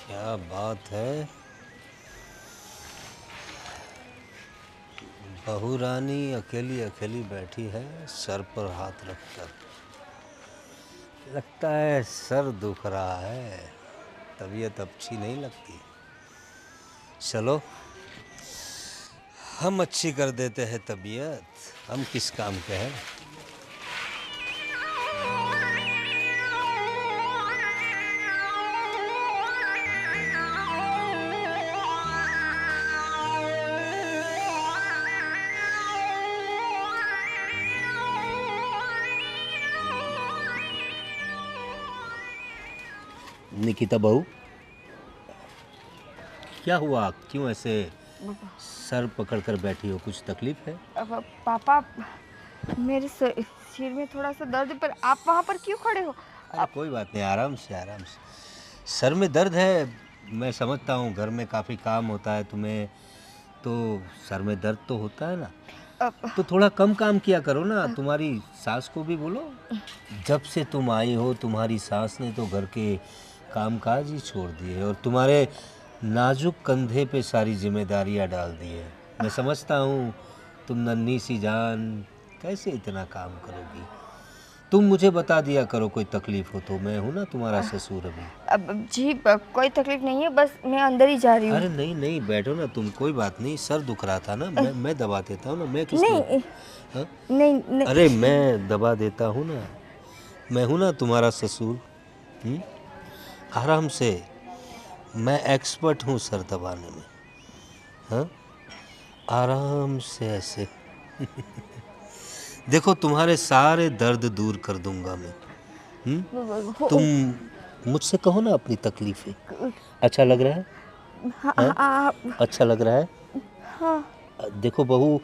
क्या बात है। बहू रानी अकेली अकेली बैठी है, सर पर हाथ रखकर। लगता है सर दुख रहा है, तबीयत अच्छी नहीं लगती। चलो हम अच्छी कर देते हैं तबीयत। हम किस काम के हैं। निकिता बहू, क्या हुआ? क्यों ऐसे सर पकड़ कर बैठी हो? कुछ तकलीफ है? अब पापा, मेरे सिर में थोड़ा सा दर्द है, पर आप वहाँ पर क्यों खड़े हो? अरे कोई बात नहीं, आराम से आराम से। सर में दर्द है, मैं समझता हूँ, घर में काफ़ी काम होता है तुम्हें, तो सर में दर्द तो होता है ना। अब तो थोड़ा कम काम किया करो ना। तुम्हारी सास को भी बोलो। जब से तुम आई हो तुम्हारी सास ने तो घर के कामकाज ही छोड़ दिए और तुम्हारे नाजुक कंधे पे सारी जिम्मेदारियां डाल दी है। मैं समझता हूँ तुम नन्ही सी जान कैसे इतना काम करोगी। तुम मुझे बता दिया करो कोई तकलीफ हो तो, मैं हूं ना तुम्हारा ससुर अभी। अब जी, कोई तकलीफ नहीं है, बस मैं अंदर ही जा रही हूँ। अरे नहीं नहीं, बैठो ना तुम, कोई बात नहीं। सर दुख रहा था ना, मैं दबा देता हूँ ना। मैं किस लिए? नहीं हाँ? नहीं नहीं। अरे मैं दबा देता हूँ ना, मैं हूं ना तुम्हारा ससुर। हम्म? आराम से, मैं एक्सपर्ट हूँ सर दबाने में। हाँ, आराम से ऐसे। देखो तुम्हारे सारे दर्द दूर कर दूंगा मैं। तुम मुझसे कहो ना अपनी तकलीफें। अच्छा लग रहा है? हाँ हाँ? हाँ अच्छा लग रहा है? हाँ। देखो बहू,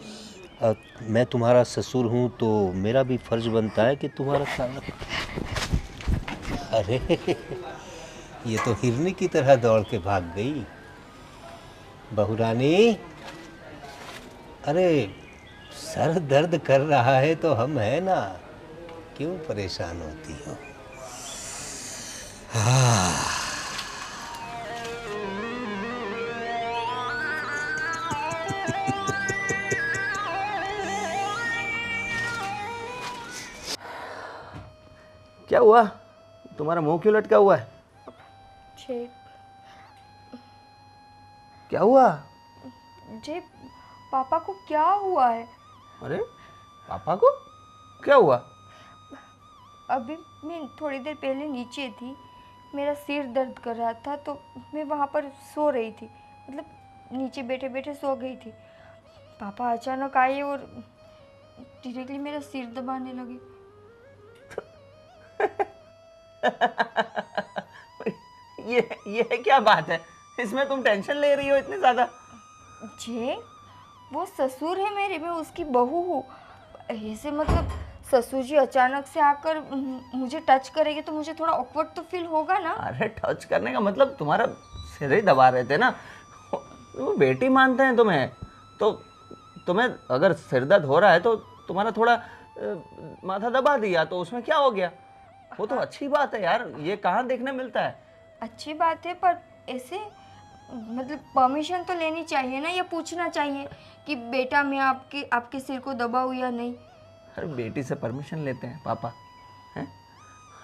मैं तुम्हारा ससुर हूँ तो मेरा भी फर्ज बनता है कि तुम्हारा ख्याल रखूं। अरे ये तो हिरनी की तरह दौड़ के भाग गई। बहू रानी, अरे सर दर्द कर रहा है तो हम है ना, क्यों परेशान होती हो? क्या हुआ? तुम्हारा मुंह क्यों लटका हुआ है? जी क्या हुआ? जी, पापा को क्या हुआ है? अरे पापा को क्या हुआ? अभी मैं थोड़ी देर पहले नीचे थी, मेरा सिर दर्द कर रहा था, तो मैं वहाँ पर सो रही थी, मतलब नीचे बैठे बैठे सो गई थी। पापा अचानक आए और डायरेक्टली मेरा सिर दबाने लगे। ये क्या बात है? इसमें तुम टेंशन ले रही हो इतनी ज्यादा? जी, वो ससुर है मेरे, मैं उसकी बहू हूँ। ऐसे मतलब ससुर जी अचानक से आकर मुझे टच करेंगे तो मुझे थोड़ा ऑकवर्ड तो फील होगा ना। अरे टच करने का मतलब तुम्हारा सिर ही दबा रहे थे ना। वो बेटी मानते हैं तुम्हें तो। तुम्हें अगर सिर दर्द हो रहा है तो तुम्हारा थोड़ा माथा दबा दिया तो उसमें क्या हो गया? वो तो हाँ, अच्छी बात है यार, ये कहाँ देखने मिलता है। अच्छी बात है, पर ऐसे मतलब परमिशन तो लेनी चाहिए ना, या पूछना चाहिए कि बेटा मैं आपके आपके सिर को दबाऊँ या नहीं। अरे बेटी से परमिशन लेते हैं पापा? हैं?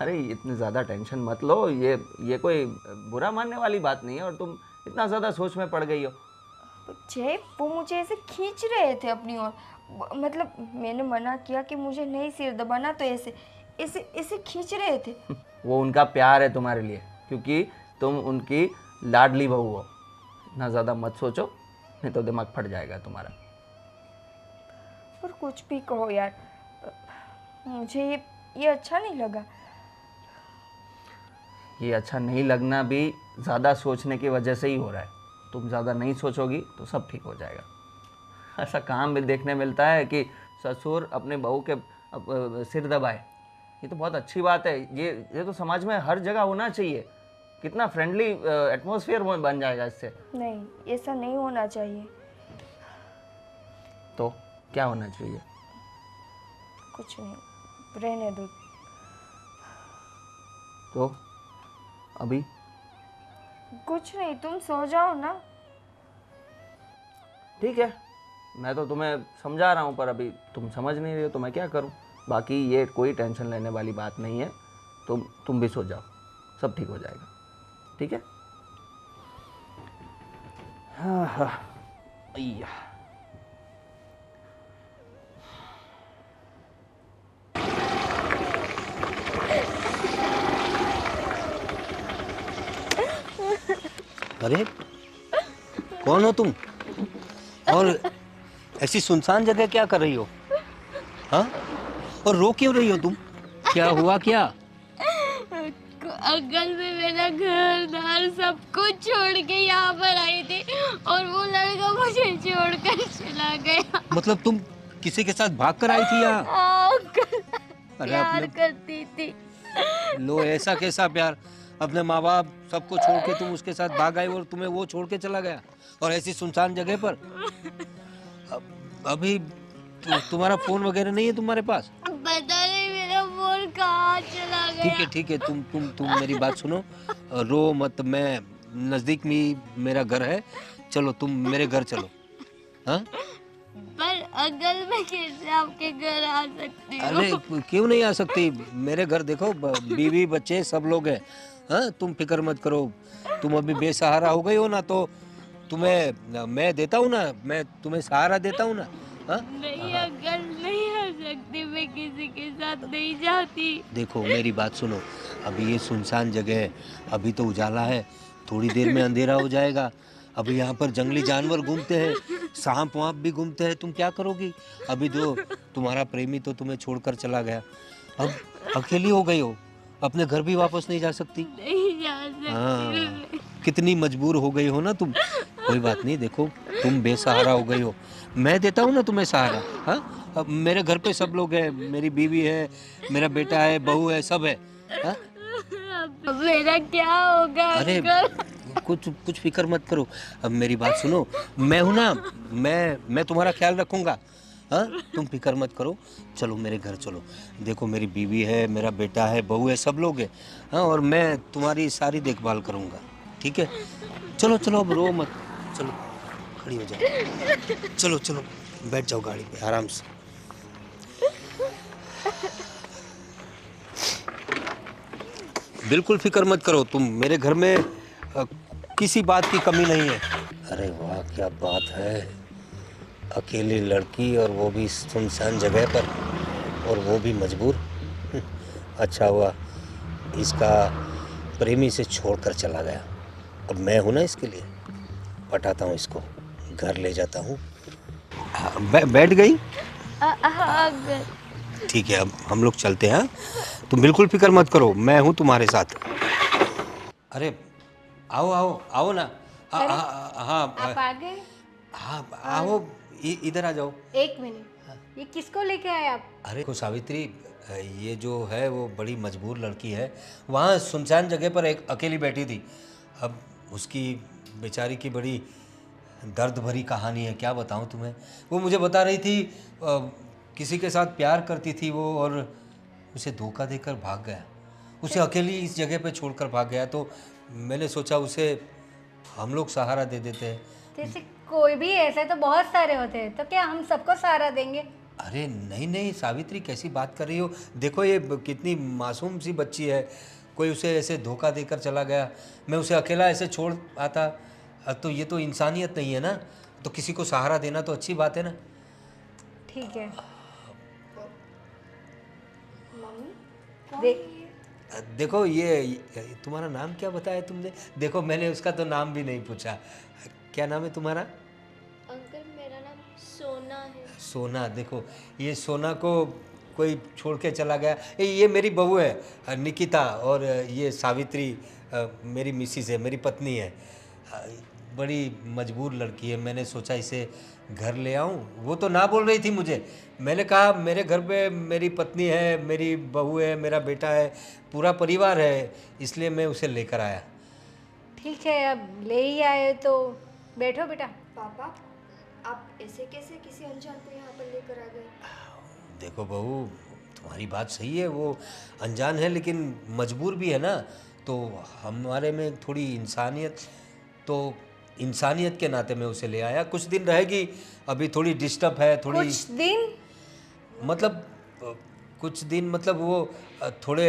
अरे इतनी ज़्यादा टेंशन मत लो, ये कोई बुरा मानने वाली बात नहीं है और तुम इतना ज़्यादा सोच में पड़ गई हो। जय, वो मुझे ऐसे खींच रहे थे अपनी ओर। मतलब मैंने मना किया कि मुझे नहीं सिर दबाना, तो ऐसे ऐसे ऐसे खींच रहे थे। वो उनका प्यार है तुम्हारे लिए, क्योंकि तुम उनकी लाडली बहू हो। इतना ज़्यादा मत सोचो, नहीं तो दिमाग फट जाएगा तुम्हारा। पर कुछ भी कहो यार, मुझे ये अच्छा नहीं लगा। ये अच्छा नहीं लगना भी ज़्यादा सोचने की वजह से ही हो रहा है। तुम ज़्यादा नहीं सोचोगी तो सब ठीक हो जाएगा। ऐसा काम भी देखने मिलता है कि ससुर अपने बहू के सिर दबाए। ये तो बहुत अच्छी बात है। ये तो समाज में हर जगह होना चाहिए। कितना फ्रेंडली एटमॉस्फेयर बन जाएगा इससे। नहीं, ऐसा नहीं होना चाहिए। तो क्या होना चाहिए? कुछ नहीं, रहने दो। तो अभी कुछ नहीं, तुम सो जाओ ना। ठीक है, मैं तो तुम्हें समझा रहा हूँ पर अभी तुम समझ नहीं रहे हो तो मैं क्या करूँ। बाकी ये कोई टेंशन लेने वाली बात नहीं है, तुम भी सो जाओ, सब ठीक हो जाएगा। ठीक है। हाँ हाँ अय्या। अरे कौन हो तुम, और ऐसी सुनसान जगह क्या कर रही हो? हाँ, और रो क्यों रही हो तुम? क्या हुआ क्या? अंकल मैं मेरा घर दार सब कुछ छोड़ के यहाँ पर आई थी और वो लड़का मुझे छोड़कर चला गया। मतलब तुम किसी के साथ भाग कर आई थी यहाँ? अंकल अरे प्यार अपने करती थी। लो, ऐसा कैसा प्यार? अपने माँ बाप सबको छोड़ के तुम उसके साथ भाग आई और तुम्हें वो छोड़ के चला गया, और ऐसी सुनसान जगह पर। अभी तुम्हारा फोन वगैरह नहीं है तुम्हारे पास? पता नहीं मेरा फोन कहाँ चला गया। ठीक है, तुम मेरी बात सुनो, रो मत। मैं नजदीक में मेरा घर है, चलो तुम मेरे घर चलो। हाँ, पर अंकल मैं कैसे आपके घर आ सकती हूँ? अरे क्यों नहीं आ सकती? मेरे घर देखो, बीवी बच्चे सब लोग हैं। हाँ, तुम फिक्र मत करो। तुम अभी बेसहारा हो गई हो ना, तो तुम्हें मैं देता हूँ ना, मैं तुम्हें सहारा देता हूँ ना। हाँ, नहीं अंकल नहीं आ सकती, मैं किसी के साथ नहीं जाती। देखो मेरी बात सुनो, अभी ये सुनसान जगह है, अभी तो उजाला है, थोड़ी देर में अंधेरा हो जाएगा। अभी यहाँ पर जंगली जानवर घूमते हैं, सांप वाप भी घूमते हैं, तुम क्या करोगी? अभी जो तुम्हारा प्रेमी तो तुम्हें छोड़कर चला गया, अब अकेली हो गई हो, अपने घर भी वापस नहीं जा सकती। नहीं जा सकती हाँ, मैं। कितनी मजबूर हो गई हो ना तुम। कोई बात नहीं, देखो तुम बेसहारा हो गई हो, मैं देता हूँ ना तुम्हें सहारा। हाँ, अब मेरे घर पे सब लोग हैं, मेरी बीवी है, मेरा बेटा है, बहू है, सब है। हाँ? अब मेरा क्या होगा अरे अंकल? कुछ कुछ फिक्र मत करो। अब मेरी बात सुनो, मैं हूं ना, मैं तुम्हारा ख्याल रखूंगा। हाँ, तुम फिक्र मत करो, चलो मेरे घर चलो। देखो मेरी बीवी है, मेरा बेटा है, बहू है, सब लोग हैं। हाँ, और मैं तुम्हारी सारी देखभाल करूंगा। ठीक है, चलो चलो, अब रो मत, चलो खड़ी हो जाओ, चलो चलो बैठ जाओ गाड़ी पे आराम से। बिल्कुल फिक्र मत करो तुम, मेरे घर में किसी बात की कमी नहीं है। अरे वाह, क्या बात है, अकेली लड़की और वो भी सुनसान जगह पर, और वो भी मजबूर। अच्छा हुआ इसका प्रेमी से छोड़कर चला गया, अब मैं हूं ना इसके लिए। पटाता हूँ इसको, घर ले जाता हूँ। बैठ गई? हाँ अंकल। ठीक है, अब हम लोग चलते हैं। तुम बिल्कुल फिक्र मत करो, मैं हूँ तुम्हारे साथ। अरे आओ आओ आओ ना। हाँ, आप आ गए? हाँ, आओ, इधर आ जाओ। एक मिनट, ये किसको लेके आए आप? अरे को सावित्री, ये जो है वो बड़ी मजबूर लड़की है, वहाँ सुनसान जगह पर एक अकेली बैठी थी। अब उसकी बेचारी की बड़ी दर्द भरी कहानी है, क्या बताऊँ तुम्हें। वो मुझे बता रही थी किसी के साथ प्यार करती थी वो, और उसे धोखा देकर भाग गया, उसे अकेली इस जगह पे छोड़कर भाग गया। तो मैंने सोचा उसे हम लोग सहारा दे देते हैं। जैसे कोई भी ऐसे तो बहुत सारे होते हैं, तो क्या हम सबको सहारा देंगे? अरे नहीं नहीं सावित्री, कैसी बात कर रही हो? देखो ये कितनी मासूम सी बच्ची है, कोई उसे ऐसे धोखा देकर चला गया, मैं उसे अकेला ऐसे छोड़ आता, तो ये तो इंसानियत नहीं है ना। तो किसी को सहारा देना तो अच्छी बात है ना। ठीक है। देखो ये तुम्हारा नाम क्या बताया तुमने? देखो मैंने उसका तो नाम भी नहीं पूछा, क्या नाम है तुम्हारा? अंकल मेरा नाम सोना है। सोना। देखो ये सोना को कोई छोड़ के चला गया। ये मेरी बहू है निकिता, और ये सावित्री मेरी मिसिस है, मेरी पत्नी है। बड़ी मजबूर लड़की है, मैंने सोचा इसे घर ले आऊं। वो तो ना बोल रही थी मुझे, मैंने कहा मेरे घर पे मेरी पत्नी है, मेरी बहू है, मेरा बेटा है, पूरा परिवार है, इसलिए मैं उसे लेकर आया। ठीक है, अब ले ही आए तो बैठो बेटा। पापा, आप ऐसे कैसे किसी अनजान को यहाँ पर लेकर आ गए? देखो बहू, तुम्हारी बात सही है, वो अनजान है लेकिन मजबूर भी है ना। तो हमारे में थोड़ी इंसानियत, तो इंसानियत के नाते मैं उसे ले आया। कुछ दिन रहेगी, अभी थोड़ी डिस्टर्ब है, थोड़ी कुछ दिन? मतलब कुछ दिन मतलब वो थोड़े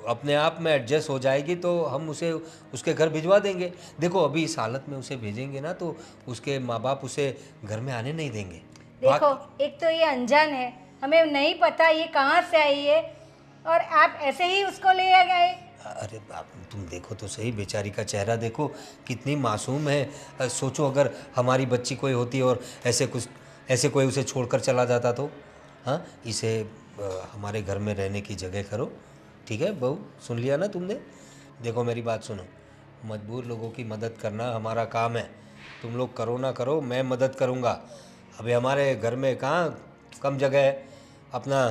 अपने आप में एडजस्ट हो जाएगी तो हम उसे उसके घर भिजवा देंगे। देखो अभी इस हालत में उसे भेजेंगे ना तो उसके माँ बाप उसे घर में आने नहीं देंगे। देखो, एक तो ये अनजान है, हमें नहीं पता ये कहाँ से आई है, और आप ऐसे ही उसको ले आ गए। अरे बाप, तुम देखो तो सही, बेचारी का चेहरा देखो कितनी मासूम है। सोचो अगर हमारी बच्ची कोई होती और ऐसे कोई उसे छोड़कर चला जाता तो। हाँ, इसे हमारे घर में रहने की जगह करो, ठीक है बहू? सुन लिया ना तुमने? देखो मेरी बात सुनो, मजबूर लोगों की मदद करना हमारा काम है। तुम लोग करो ना करो, मैं मदद करूँगा। अभी हमारे घर में कहाँ कम जगह है, अपना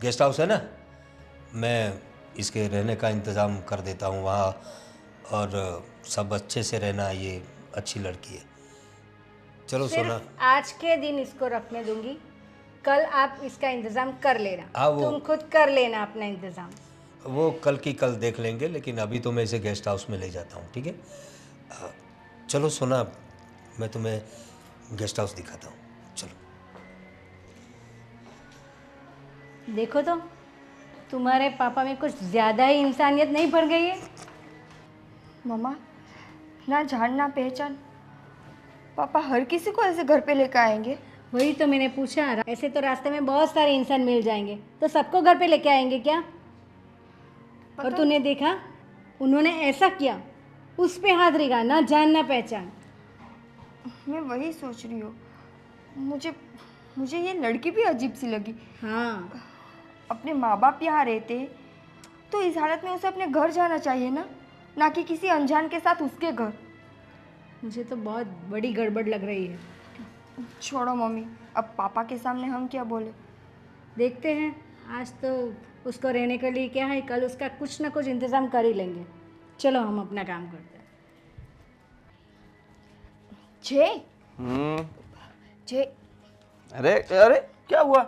गेस्ट हाउस है ना, मैं इसके रहने का इंतज़ाम कर देता हूँ वहाँ, और सब अच्छे से रहना। ये अच्छी लड़की है। चलो सोना। सिर्फ आज के दिन इसको रखने दूंगी, कल आप इसका इंतजाम कर लेना। हाँ, वो- तुम खुद कर लेना अपना इंतजाम। वो कल की कल देख लेंगे, लेकिन अभी तो मैं इसे गेस्ट हाउस में ले जाता हूँ, ठीक है? चलो सोना, मैं तुम्हें गेस्ट हाउस दिखाता हूँ, चलो। देखो तो, तुम्हारे पापा में कुछ ज़्यादा ही इंसानियत नहीं भर गई है? मम्मा, ना जान ना पहचान, पापा हर किसी को ऐसे घर पे लेकर आएंगे? वही तो मैंने पूछा, ऐसे तो रास्ते में बहुत सारे इंसान मिल जाएंगे, तो सबको घर पे लेके आएंगे क्या? और तूने देखा, उन्होंने ऐसा किया, उस पे हाथ रेगा, ना जान ना पहचान। मैं वही सोच रही हूँ, मुझे ये लड़की भी अजीब सी लगी। हाँ, अपने माँ बाप यहाँ रहते तो इस हालत में उसे अपने घर जाना चाहिए ना कि किसी अनजान के साथ उसके घर। मुझे तो बहुत बड़ी गड़बड़ लग रही है। छोड़ो मम्मी, अब पापा के सामने हम क्या बोले। देखते हैं, आज तो उसको रहने के लिए क्या है, कल उसका कुछ ना कुछ इंतज़ाम कर ही लेंगे। चलो हम अपना काम करते हैं। जय, हम्म। जय, अरे अरे क्या हुआ?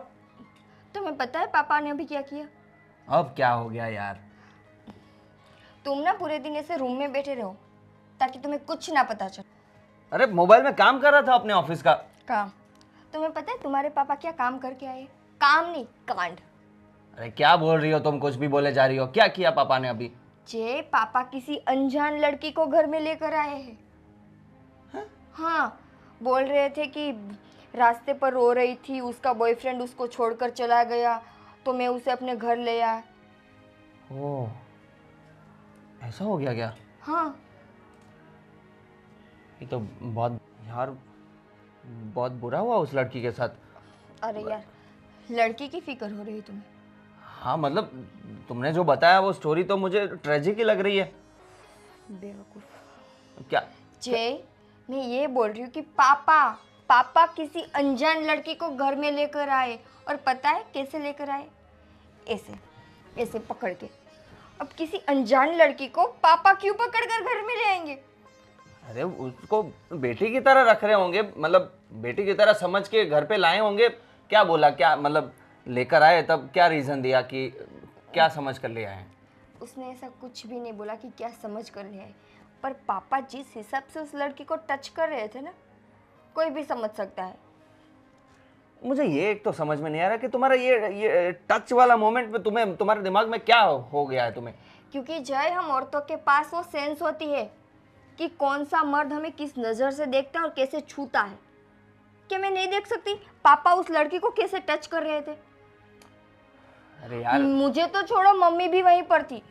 तुम्हें पता है पापा ने अभी क्या किया? अब क्या हो गया यार? तुम ना पूरे दिन ऐसे रूम में बैठे रहो ताकि तुम्हें कुछ ना पता चले। अरे मोबाइल में काम कर रहा था अपने ऑफिस का। काम? तुम्हें पता है तुम्हारे पापा क्या काम करके आए? काम नहीं, कांड। अरे क्या बोल रही हो तुम? कुछ भी बोले जा रही हो। क्या किया पापा ने अभी? जे पापा किसी अनजान लड़की को घर में लेकर आए हैं। हाँ, बोल रहे थे कि रास्ते पर रो रही थी, उसका बॉयफ्रेंड उसको छोड़कर चला गया, तो मैं उसे अपने घर ले आया। ओह, ऐसा हो गया क्या? हाँ, ये तो बहुत यार, बहुत बुरा हुआ उस लड़की के साथ। अरे यार, लड़की की फिक्र हो रही तुम्हें? हाँ मतलब तुमने जो बताया वो स्टोरी तो मुझे ट्रेजिक ही लग रही है। बेवकूफ। क्या? जय, मैं ये बोल रही हूँ कि पापा किसी अनजान लड़की को घर में लेकर आए, और पता है कैसे लेकर आए? ऐसे पकड़ के। अब किसी अनजान लड़की को पापा क्यों पकड़कर घर में ले आएंगे? अरे उसको बेटी की तरह रख रहे होंगे, मतलब बेटी की तरह समझ के घर पे लाए होंगे। क्या बोला, क्या मतलब लेकर आए तब क्या रीज़न दिया कि क्या समझ कर ले आए? उसने ऐसा कुछ भी नहीं बोला कि क्या समझ कर ले आए, पर पापा जिस हिसाब से उस लड़की को टच कर रहे थे ना, कोई भी समझ सकता है। मुझे ये एक तो समझ में नहीं आ रहा कि तुम्हारा ये टच वाला मोमेंट में तुम्हारे दिमाग में क्या हो गया है तुम्हें? क्योंकि जय, हम औरतों के पास वो सेंस होती है कि कौन सा मर्द हमें किस नज़र से देखता है और कैसे छूता है। क्या मैं नहीं देख सकती पापा उस लड़की को कैसे टच कर रहे थे? अरे यार, मुझे तो छोड़ो, मम्मी भी वहीं पर थी।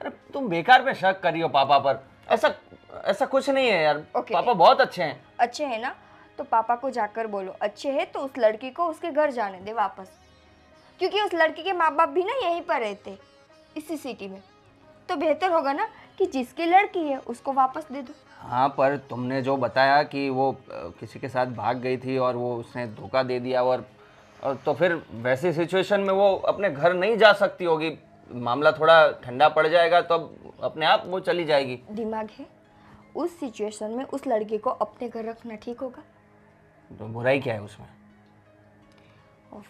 अरे तुम बेकार में शक कर रही हो पापा पर। ऐसा कुछ नहीं है यार। Okay. पापा बहुत अच्छे हैं। अच्छे हैं ना, तो पापा को जाकर बोलो अच्छे हैं तो उस लड़की को उसके घर जाने दे वापस, क्योंकि उस लड़की के माँ बाप भी ना यहीं पर रहते, इसी सिटी में। तो बेहतर होगा ना कि जिसकी लड़की है उसको वापस दे दो। हाँ, पर तुमने जो बताया कि वो किसी के साथ भाग गई थी और वो उसने धोखा दे दिया, और तो फिर वैसी सिचुएशन में वो अपने घर नहीं जा सकती होगी। मामला थोड़ा ठंडा पड़ जाएगा तो अपने आप वो चली जाएगी। दिमाग है? उस सिचुएशन में उस लड़की को अपने घर रखना ठीक होगा? तो बुराई क्या है उसमें? उफ,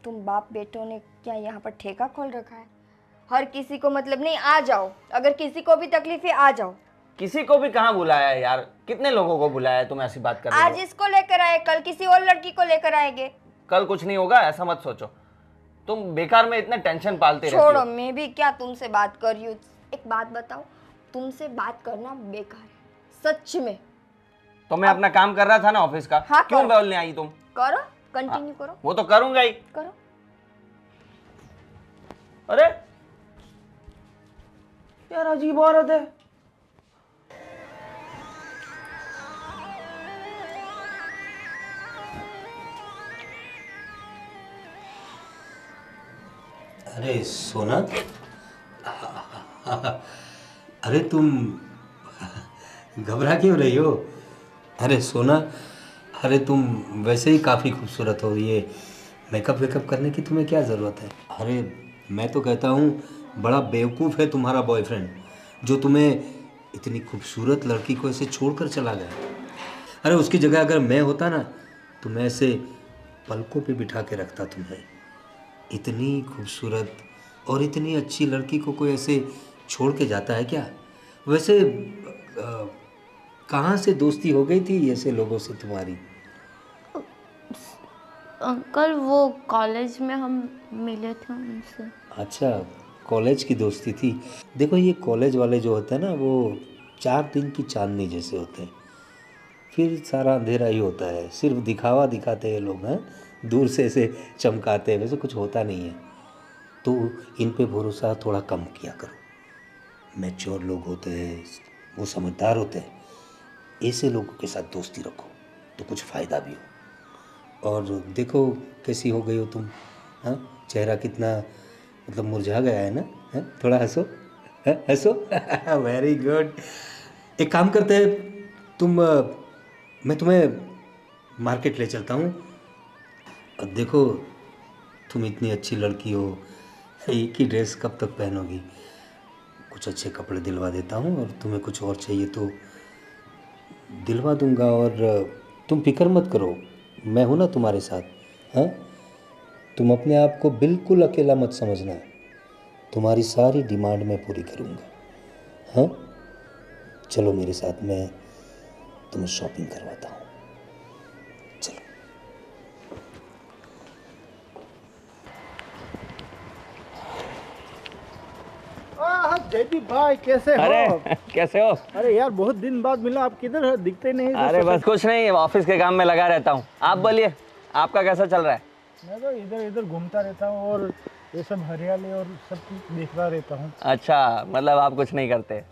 तुम बाप बेटों ने क्या यहाँ पर ठेका खोल रखा है? हर किसी को मतलब नहीं, आ जाओ, अगर किसी को भी तकलीफ है आ जाओ। किसी को भी कहाँ बुलाया है यार, कितने लोगों को बुलाया है, तुम ऐसी बात कर रही आज हो। इसको लेकर आए, कल किसी और लड़की को लेकर आएंगे। कल कुछ नहीं होगा ऐसा मत सोचो, तुम बेकार में इतना टेंशन पालते रहती छोड़ो, हो। मैं भी क्या तुमसे बात कर रही हूँ। एक बात बताओ, तुमसे बात करना बेकार है सच में। तो मैं अपना काम कर रहा था ना ऑफिस का, हाँ, क्यों करो। बोलने आई तुम? करो, कंटिन्यू करो, वो तो करूंगा ही। करो। अरे यार अजीब औरत है। अरे सोना, अरे तुम घबरा क्यों रही हो? अरे सोना, अरे तुम वैसे ही काफ़ी खूबसूरत हो, ये मेकअप वेकअप करने की तुम्हें क्या ज़रूरत है? अरे मैं तो कहता हूँ बड़ा बेवकूफ़ है तुम्हारा बॉयफ्रेंड, जो तुम्हें इतनी खूबसूरत लड़की को ऐसे छोड़कर चला गया। अरे उसकी जगह अगर मैं होता ना तो मैं ऐसे पलकों पे बिठा के रखता तुम्हें। इतनी खूबसूरत और इतनी अच्छी लड़की को कोई ऐसे छोड़ के जाता है क्या? वैसे कहाँ से दोस्ती हो गई थी ऐसे लोगों से तुम्हारी? अंकल वो कॉलेज में हम मिले थे उनसे। अच्छा, कॉलेज की दोस्ती थी। देखो ये कॉलेज वाले जो होते हैं ना वो 4 दिन की चांदनी जैसे होते हैं, फिर सारा अंधेरा ही होता है। सिर्फ दिखावा दिखाते हैं लोग, हैं दूर से ऐसे चमकाते हैं, वैसे कुछ होता नहीं है। तो इन पे भरोसा थोड़ा कम किया करो। मैच्योर लोग होते हैं, वो समझदार होते हैं, ऐसे लोगों के साथ दोस्ती रखो तो कुछ फ़ायदा भी हो। और देखो कैसी हो गई हो तुम, हाँ चेहरा कितना मतलब मुरझा गया है ना, है? थोड़ा हंसो, हंसो। Very good. एक काम करते हैं, मैं तुम्हें मार्केट ले चलता हूँ। अब देखो तुम इतनी अच्छी लड़की हो, एक ही ड्रेस कब तक पहनोगी? कुछ अच्छे कपड़े दिलवा देता हूँ, और तुम्हें कुछ और चाहिए तो दिलवा दूंगा। और तुम फिक्र मत करो, मैं हूँ ना तुम्हारे साथ। हाँ, तुम अपने आप को बिल्कुल अकेला मत समझना, तुम्हारी सारी डिमांड मैं पूरी करूँगा। हाँ चलो मेरे साथ, मैं तुम्हें शॉपिंग करवाता हूँ। चलो। जयदीप भाई कैसे हो? अरे कैसे हो? अरे यार बहुत दिन बाद मिला, आप किधर है? दिखते नहीं। अरे बस कुछ नहीं, ऑफिस के काम में लगा रहता हूँ। आप बोलिए, आपका कैसा चल रहा है? मैं तो इधर इधर घूमता रहता हूँ और ये सब हरियाली और सब कुछ देखता रहता हूँ। अच्छा, मतलब आप कुछ नहीं करते?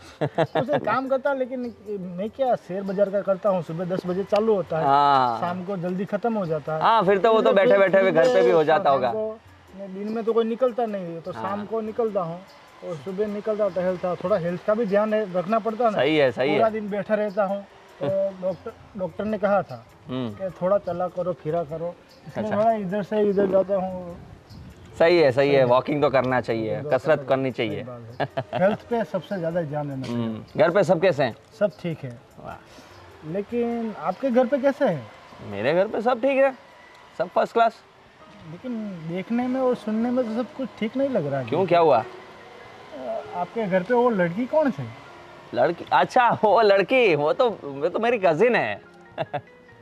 उसे काम करता, लेकिन मैं क्या शेयर बाजार का करता हूँ। सुबह 10 बजे चालू होता है, हाँ शाम को जल्दी खत्म हो जाता है। हाँ, फिर तो वो तो बैठे बैठे भी घर पे भी हो जाता होगा। दिन में तो कोई निकलता नहीं है, तो शाम को निकलता हूँ और सुबह निकलता टहलता। थोड़ा हेल्थ का भी ध्यान रखना पड़ता है ना। सही है, सही पूरा है। दिन बैठा रहता हूँ, तो डॉक्टर ने कहा था कि थोड़ा चला करो, फिरा करो। इसलिए थोड़ा इधर से इधर जाता हूँ। सही है, सही है। वॉकिंग तो करना चाहिए, कसरत करनी चाहिए। हेल्थ पे सबसे ज़्यादा ध्यान देना चाहिए। घर पे सब कैसे हैं? सब ठीक है। लेकिन आपके घर पे कैसे है? मेरे घर पे सब ठीक है, सब फर्स्ट क्लास। लेकिन देखने में और सुनने में तो सब कुछ ठीक नहीं लग रहा है। क्यों, क्या हुआ? आपके घर पे वो लड़की कौन थी? लड़की? अच्छा वो लड़की, वो तो मेरी कजिन है।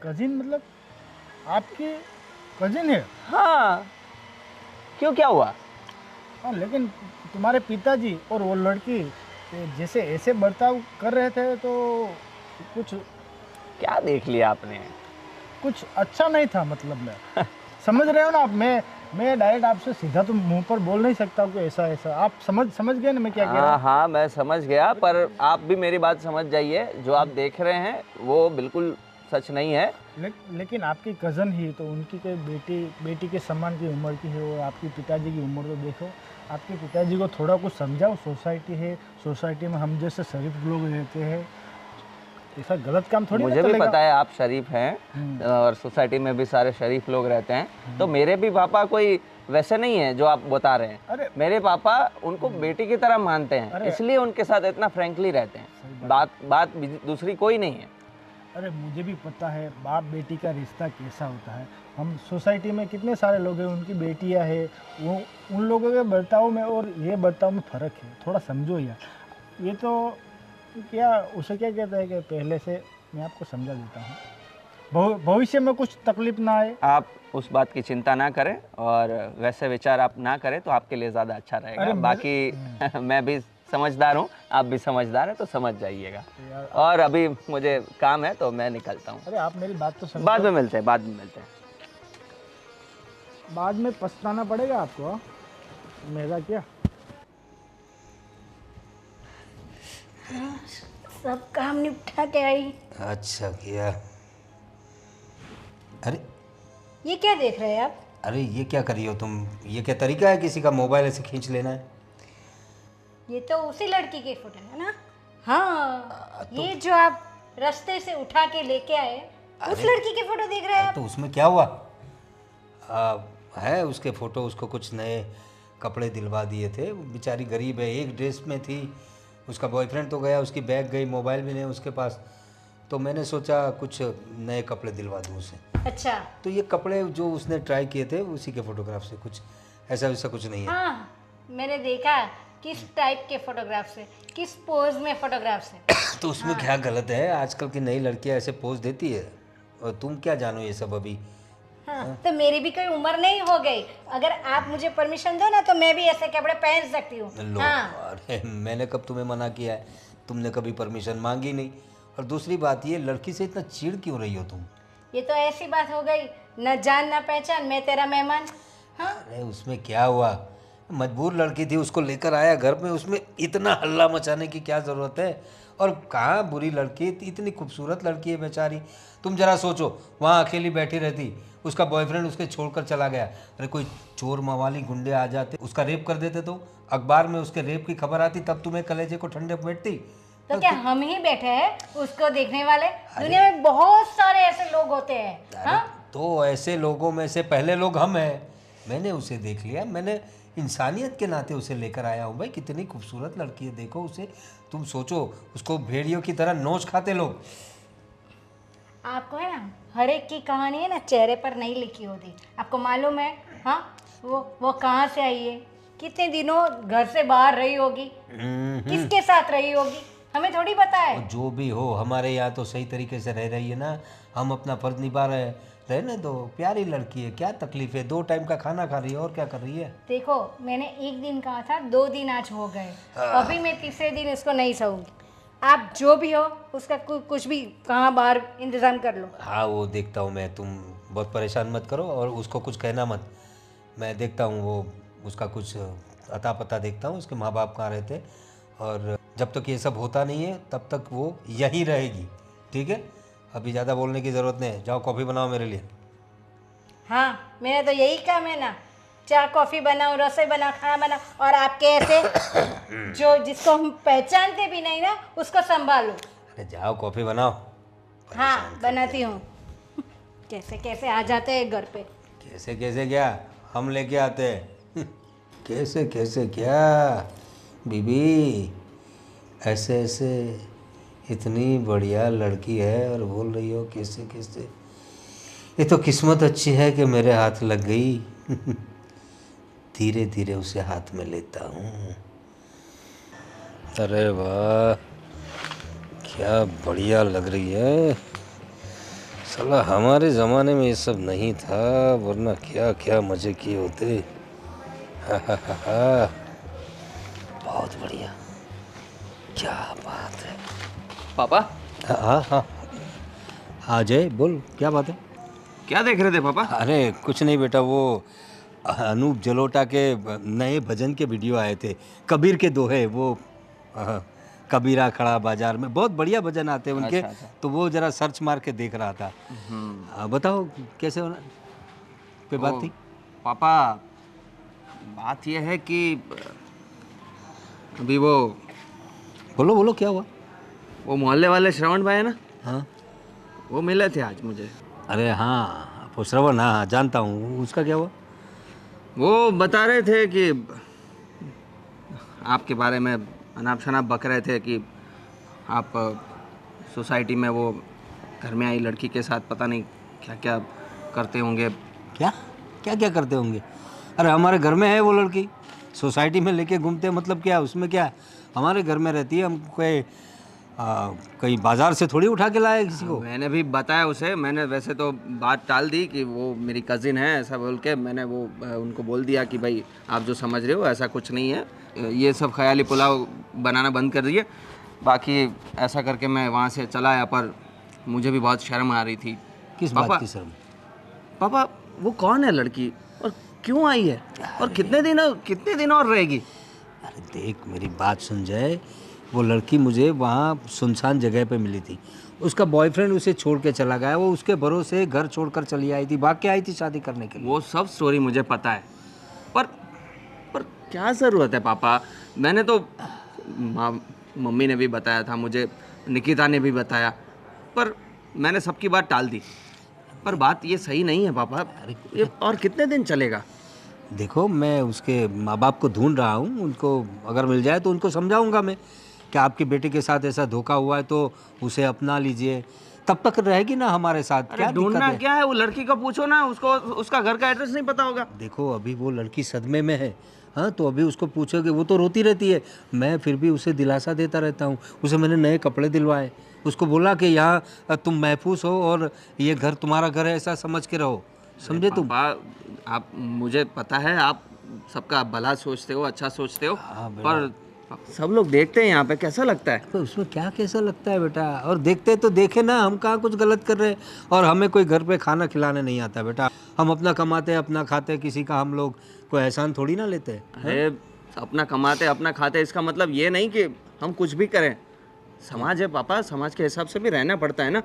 कजिन मतलब आपकी कजिन है? हाँ, क्यों, क्या हुआ? हाँ, लेकिन तुम्हारे पिताजी और वो लड़की जैसे ऐसे बर्ताव कर रहे थे तो कुछ क्या देख लिया आपने? कुछ अच्छा नहीं था, मतलब मैं समझ रहे हो ना आप। मैं डायरेक्ट आपसे सीधा तो मुंह पर बोल नहीं सकता हूँ कि ऐसा ऐसा। आप समझ गए ना मैं क्या कह रहा हूँ? हाँ, मैं समझ गया, पर आप भी मेरी बात समझ जाइए। जो आप देख रहे हैं वो बिल्कुल सच नहीं है। लेकिन आपकी कज़न ही तो, उनकी कोई बेटी के समान की उम्र की है, और आपकी पिताजी की उम्र तो देखो। आपके पिताजी को थोड़ा कुछ समझाओ। सोसाइटी है, सोसाइटी में हम जैसे शरीफ लोग रहते हैं, ऐसा गलत काम थोड़ी मुझे भी पता है आप शरीफ हैं, और सोसाइटी में भी सारे शरीफ लोग रहते हैं। तो मेरे भी पापा कोई वैसे नहीं है जो आप बता रहे हैं। अरे मेरे पापा उनको बेटी की तरह मानते हैं, इसलिए उनके साथ इतना फ्रैंकली रहते हैं। बात दूसरी कोई नहीं है। अरे मुझे भी पता है बाप बेटी का रिश्ता कैसा होता है। हम सोसाइटी में कितने सारे लोग हैं, उनकी बेटियां हैं, वो उन लोगों के बर्ताव में और ये बर्ताव में फ़र्क है, थोड़ा समझो यार। ये तो क्या उसे क्या कहते हैं कि पहले से मैं आपको समझा देता हूँ, भविष्य में कुछ तकलीफ ना आए। आप उस बात की चिंता ना करें और वैसे विचार आप ना करें तो आपके लिए ज़्यादा अच्छा रहेगा। अरे बाकी मैं भी समझदार हूँ, आप भी समझदार हैं, तो समझ जाइएगा। और अभी मुझे काम है तो मैं निकलता हूँ। अरे आप मेरी बात तो समझो। बाद में मिलते हैं, बाद में मिलते हैं। बाद में पछताना पड़ेगा आपको, हाँ? मेरा क्या। सब काम निपटा के आई। अच्छा किया। अरे ये क्या देख रहे हैं आप? अरे ये क्या करी हो तुम? ये क्या तरीका है किसी का मोबाइल ऐसे खींच लेना है? ये तो उसी लड़की की फोटो है ना? हाँ, ये जो आप रास्ते से उठा के लेके आए, उस लड़की की फोटो देख रहे हैं आप? तो उसमें क्या हुआ? है उसके फ़ोटो, उसको कुछ नए कपड़े दिलवा दिए थे, वो बेचारी गरीब है, एक ड्रेस में थी। उसका बॉयफ्रेंड तो गया, उसकी बैग गई, मोबाइल भी नहीं उसके पास, तो मैंने सोचा कुछ नए कपड़े दिलवा दूँ उसे। अच्छा। तो ये कपड़े जो उसने ट्राई किए थे उसी के फ़ोटोग्राफ से, कुछ ऐसा वैसा कुछ नहीं है। हाँ, मैंने देखा किस टाइप के फोटोग्राफ से, किस पोज में फोटोग्राफ से। तो उसमें क्या गलत है? आजकल की नई लड़कियां ऐसे पोज देती है, और तुम क्या जानो ये सब अभी। हाँ, तो मेरी भी कोई उम्र नहीं हो गई। अगर आप मुझे परमिशन दो ना तो मैं भी ऐसे कपड़े पहन सकती हूँ। लो, हाँ। अरे मैंने कब तुम्हें मना किया है? तुमने कभी परमिशन मांगी नहीं। और दूसरी बात, ये लड़की से इतना चिढ़ क्यों रही हो तुम? ये तो ऐसी बात हो गई, न जान न पहचान, मैं तेरा मेहमान। हाँ, अरे उसमें क्या हुआ? मजबूर लड़की थी, उसको लेकर आया घर में, उसमें इतना हल्ला मचाने की क्या ज़रूरत है? और कहाँ बुरी लड़की, इतनी खूबसूरत लड़की है बेचारी। तुम जरा सोचो, वहाँ अकेली बैठी रहती, उसका बॉयफ्रेंड उसके छोड़कर चला गया, अरे कोई चोर मवाली गुंडे आ जाते, उसका रेप कर देते, तो अखबार में उसके रेप की खबर आती, तब तुम्हें कलेजे को ठंडे बैठती। तो क्या हम ही बैठे हैं उसको देखने वाले? दुनिया में बहुत सारे ऐसे लोग होते हैं। हाँ? तो ऐसे लोगों में से पहले लोग हम हैं। मैंने उसे देख लिया, मैंने इंसानियत के नाते उसे लेकर आया हूँ। भाई कितनी खूबसूरत लड़की है, देखो उसे। तुम सोचो, उसको भेड़ियों की तरह नोच खाते लोग। आपको है ना, हर एक की कहानी है ना चेहरे पर नहीं लिखी होती। आपको मालूम है? हाँ, वो कहाँ से आई है, कितने दिनों घर से बाहर रही होगी, किसके साथ रही होगी, हमें थोड़ी पता है। और जो भी हो, हमारे यहाँ तो सही तरीके से रह रही है ना, हम अपना फर्ज निभा रहे हैं। रहने दो, प्यारी लड़की है, क्या तकलीफ है? 2 टाइम का खाना खा रही है, और क्या कर रही है? देखो, मैंने 1 दिन कहा था, 2 दिन आज हो गए। अभी मैं तीसरे दिन इसको नहीं सहूंगी। आप जो भी हो उसका कुछ भी कहाँ बाहर इंतजाम कर लो। हाँ वो देखता हूँ मैं, तुम बहुत परेशान मत करो, और उसको कुछ कहना मत। मैं देखता हूँ वो उसका कुछ अता पता देखता हूँ, उसके माँ बाप कहाँ रहते, और जब तक ये सब होता नहीं है तब तक वो यहीं रहेगी। ठीक है, अभी ज़्यादा बोलने की ज़रूरत नहीं है। जाओ कॉफ़ी बनाओ मेरे लिए। हाँ, मेरा तो यही काम है ना, चाय कॉफ़ी बनाओ, रसोई बनाओ, खाना बनाओ, और आपके ऐसे जो जिसको हम पहचानते भी नहीं ना उसको संभालो। अरे जाओ कॉफ़ी बनाओ। हाँ, बनाती हूँ। कैसे कैसे आ जाते हैं घर पे। कैसे कैसे क्या, हम लेके आते हैं। कैसे कैसे क्या बीबी, ऐसे ऐसे इतनी बढ़िया लड़की है और बोल रही हो कैसे कैसे? ये तो किस्मत अच्छी है कि मेरे हाथ लग गई। धीरे धीरे उसे हाथ में लेता हूँ। अरे वाह, क्या बढ़िया लग रही है। साला हमारे ज़माने में ये सब नहीं था, वरना क्या क्या मज़े किए होते। हा हा हा हा, बहुत बढ़िया, क्या बात है। पापा, हाँ हाँ हाँ जय, बोल क्या बात है? क्या देख रहे थे पापा? अरे कुछ नहीं बेटा, वो अनूप जलोटा के नए भजन के वीडियो आए थे, कबीर के दोहे, वो कबीरा खड़ा बाजार में, बहुत बढ़िया भजन आते हैं उनके। अच्छा। तो वो जरा सर्च मार के देख रहा था। बताओ कैसे होना पे बात थी? पापा, बात यह है कि अभी वो बोलो बोलो, क्या हुआ? वो मोहल्ले वाले श्रवण भाई है ना, हाँ, वो मिले थे आज मुझे। अरे हाँ वो श्रवण, हाँ जानता हूँ, उसका क्या हुआ? वो बता रहे थे कि आपके बारे में अनाप शनाप बक रहे थे कि आप सोसाइटी में वो घर में आई लड़की के साथ पता नहीं क्या क्या करते होंगे। क्या क्या क्या करते होंगे? अरे हमारे घर में है वो लड़की, सोसाइटी में लेके घूमते हैं, मतलब क्या उसमें क्या? हमारे घर में रहती है, हम कोई कहीं बाजार से थोड़ी उठा के लाए किसी को। मैंने भी बताया उसे, मैंने वैसे तो बात टाल दी कि वो मेरी कज़िन है ऐसा बोल के, मैंने वो उनको बोल दिया कि भाई आप जो समझ रहे हो ऐसा कुछ नहीं है, ये सब ख्याली पुलाव बनाना बंद कर दिए। बाकी ऐसा करके मैं वहाँ से चला आया, पर मुझे भी बहुत शर्म आ रही थी। किस पापा- बात की शर्म? पापा वो कौन है लड़की और क्यों आई है और कितने दिन और रहेगी? अरे देख मेरी बात सुन जाए, वो लड़की मुझे वहाँ सुनसान जगह पे मिली थी, उसका बॉयफ्रेंड उसे छोड़ के चला गया, वो उसके भरोसे घर छोड़कर चली आई थी, भाग के आई थी शादी करने के लिए। वो सब स्टोरी मुझे पता है, पर क्या ज़रूरत है पापा? मैंने तो मम्मी ने भी बताया था मुझे, निकिता ने भी बताया, पर मैंने सबकी बात टाल दी। पर बात ये सही नहीं है पापा, ये और कितने दिन चलेगा? देखो मैं उसके माँ बाप को ढूंढ रहा हूँ, उनको अगर मिल जाए तो उनको समझाऊंगा मैं कि आपके बेटे के साथ ऐसा धोखा हुआ है तो उसे अपना लीजिए, तब तक रहेगी ना हमारे साथ। अरे क्या दिक्कत ढूंढना है? क्या है? वो लड़की को पूछो ना, उसको उसका घर का एड्रेस नहीं पता होगा। देखो अभी वो लड़की सदमे में है, हाँ तो अभी उसको पूछोगे, वो तो रोती रहती है, मैं फिर भी उसे दिलासा देता रहता हूँ। उसे मैंने नए कपड़े दिलवाए, उसको बोला कि यहाँ तुम महफूज हो और ये घर तुम्हारा घर है ऐसा समझ के रहो, समझे तुम? पापा आप, मुझे पता है आप सबका भला सोचते हो, अच्छा सोचते हो, हाँ बेटा। पर सब लोग देखते हैं यहाँ पे, कैसा लगता है? तो उसमें क्या कैसा लगता है बेटा? और देखते तो देखे ना, हम कहाँ कुछ गलत कर रहे हैं, और हमें कोई घर पे खाना खिलाने नहीं आता बेटा, हम अपना कमाते हैं अपना खाते हैं, किसी का हम लोग कोई एहसान थोड़ी ना लेते हैं। अरे अपना कमाते अपना खाते, इसका मतलब ये नहीं कि हम कुछ भी करें। समाज है पापा, समाज के हिसाब से भी रहना पड़ता है ना,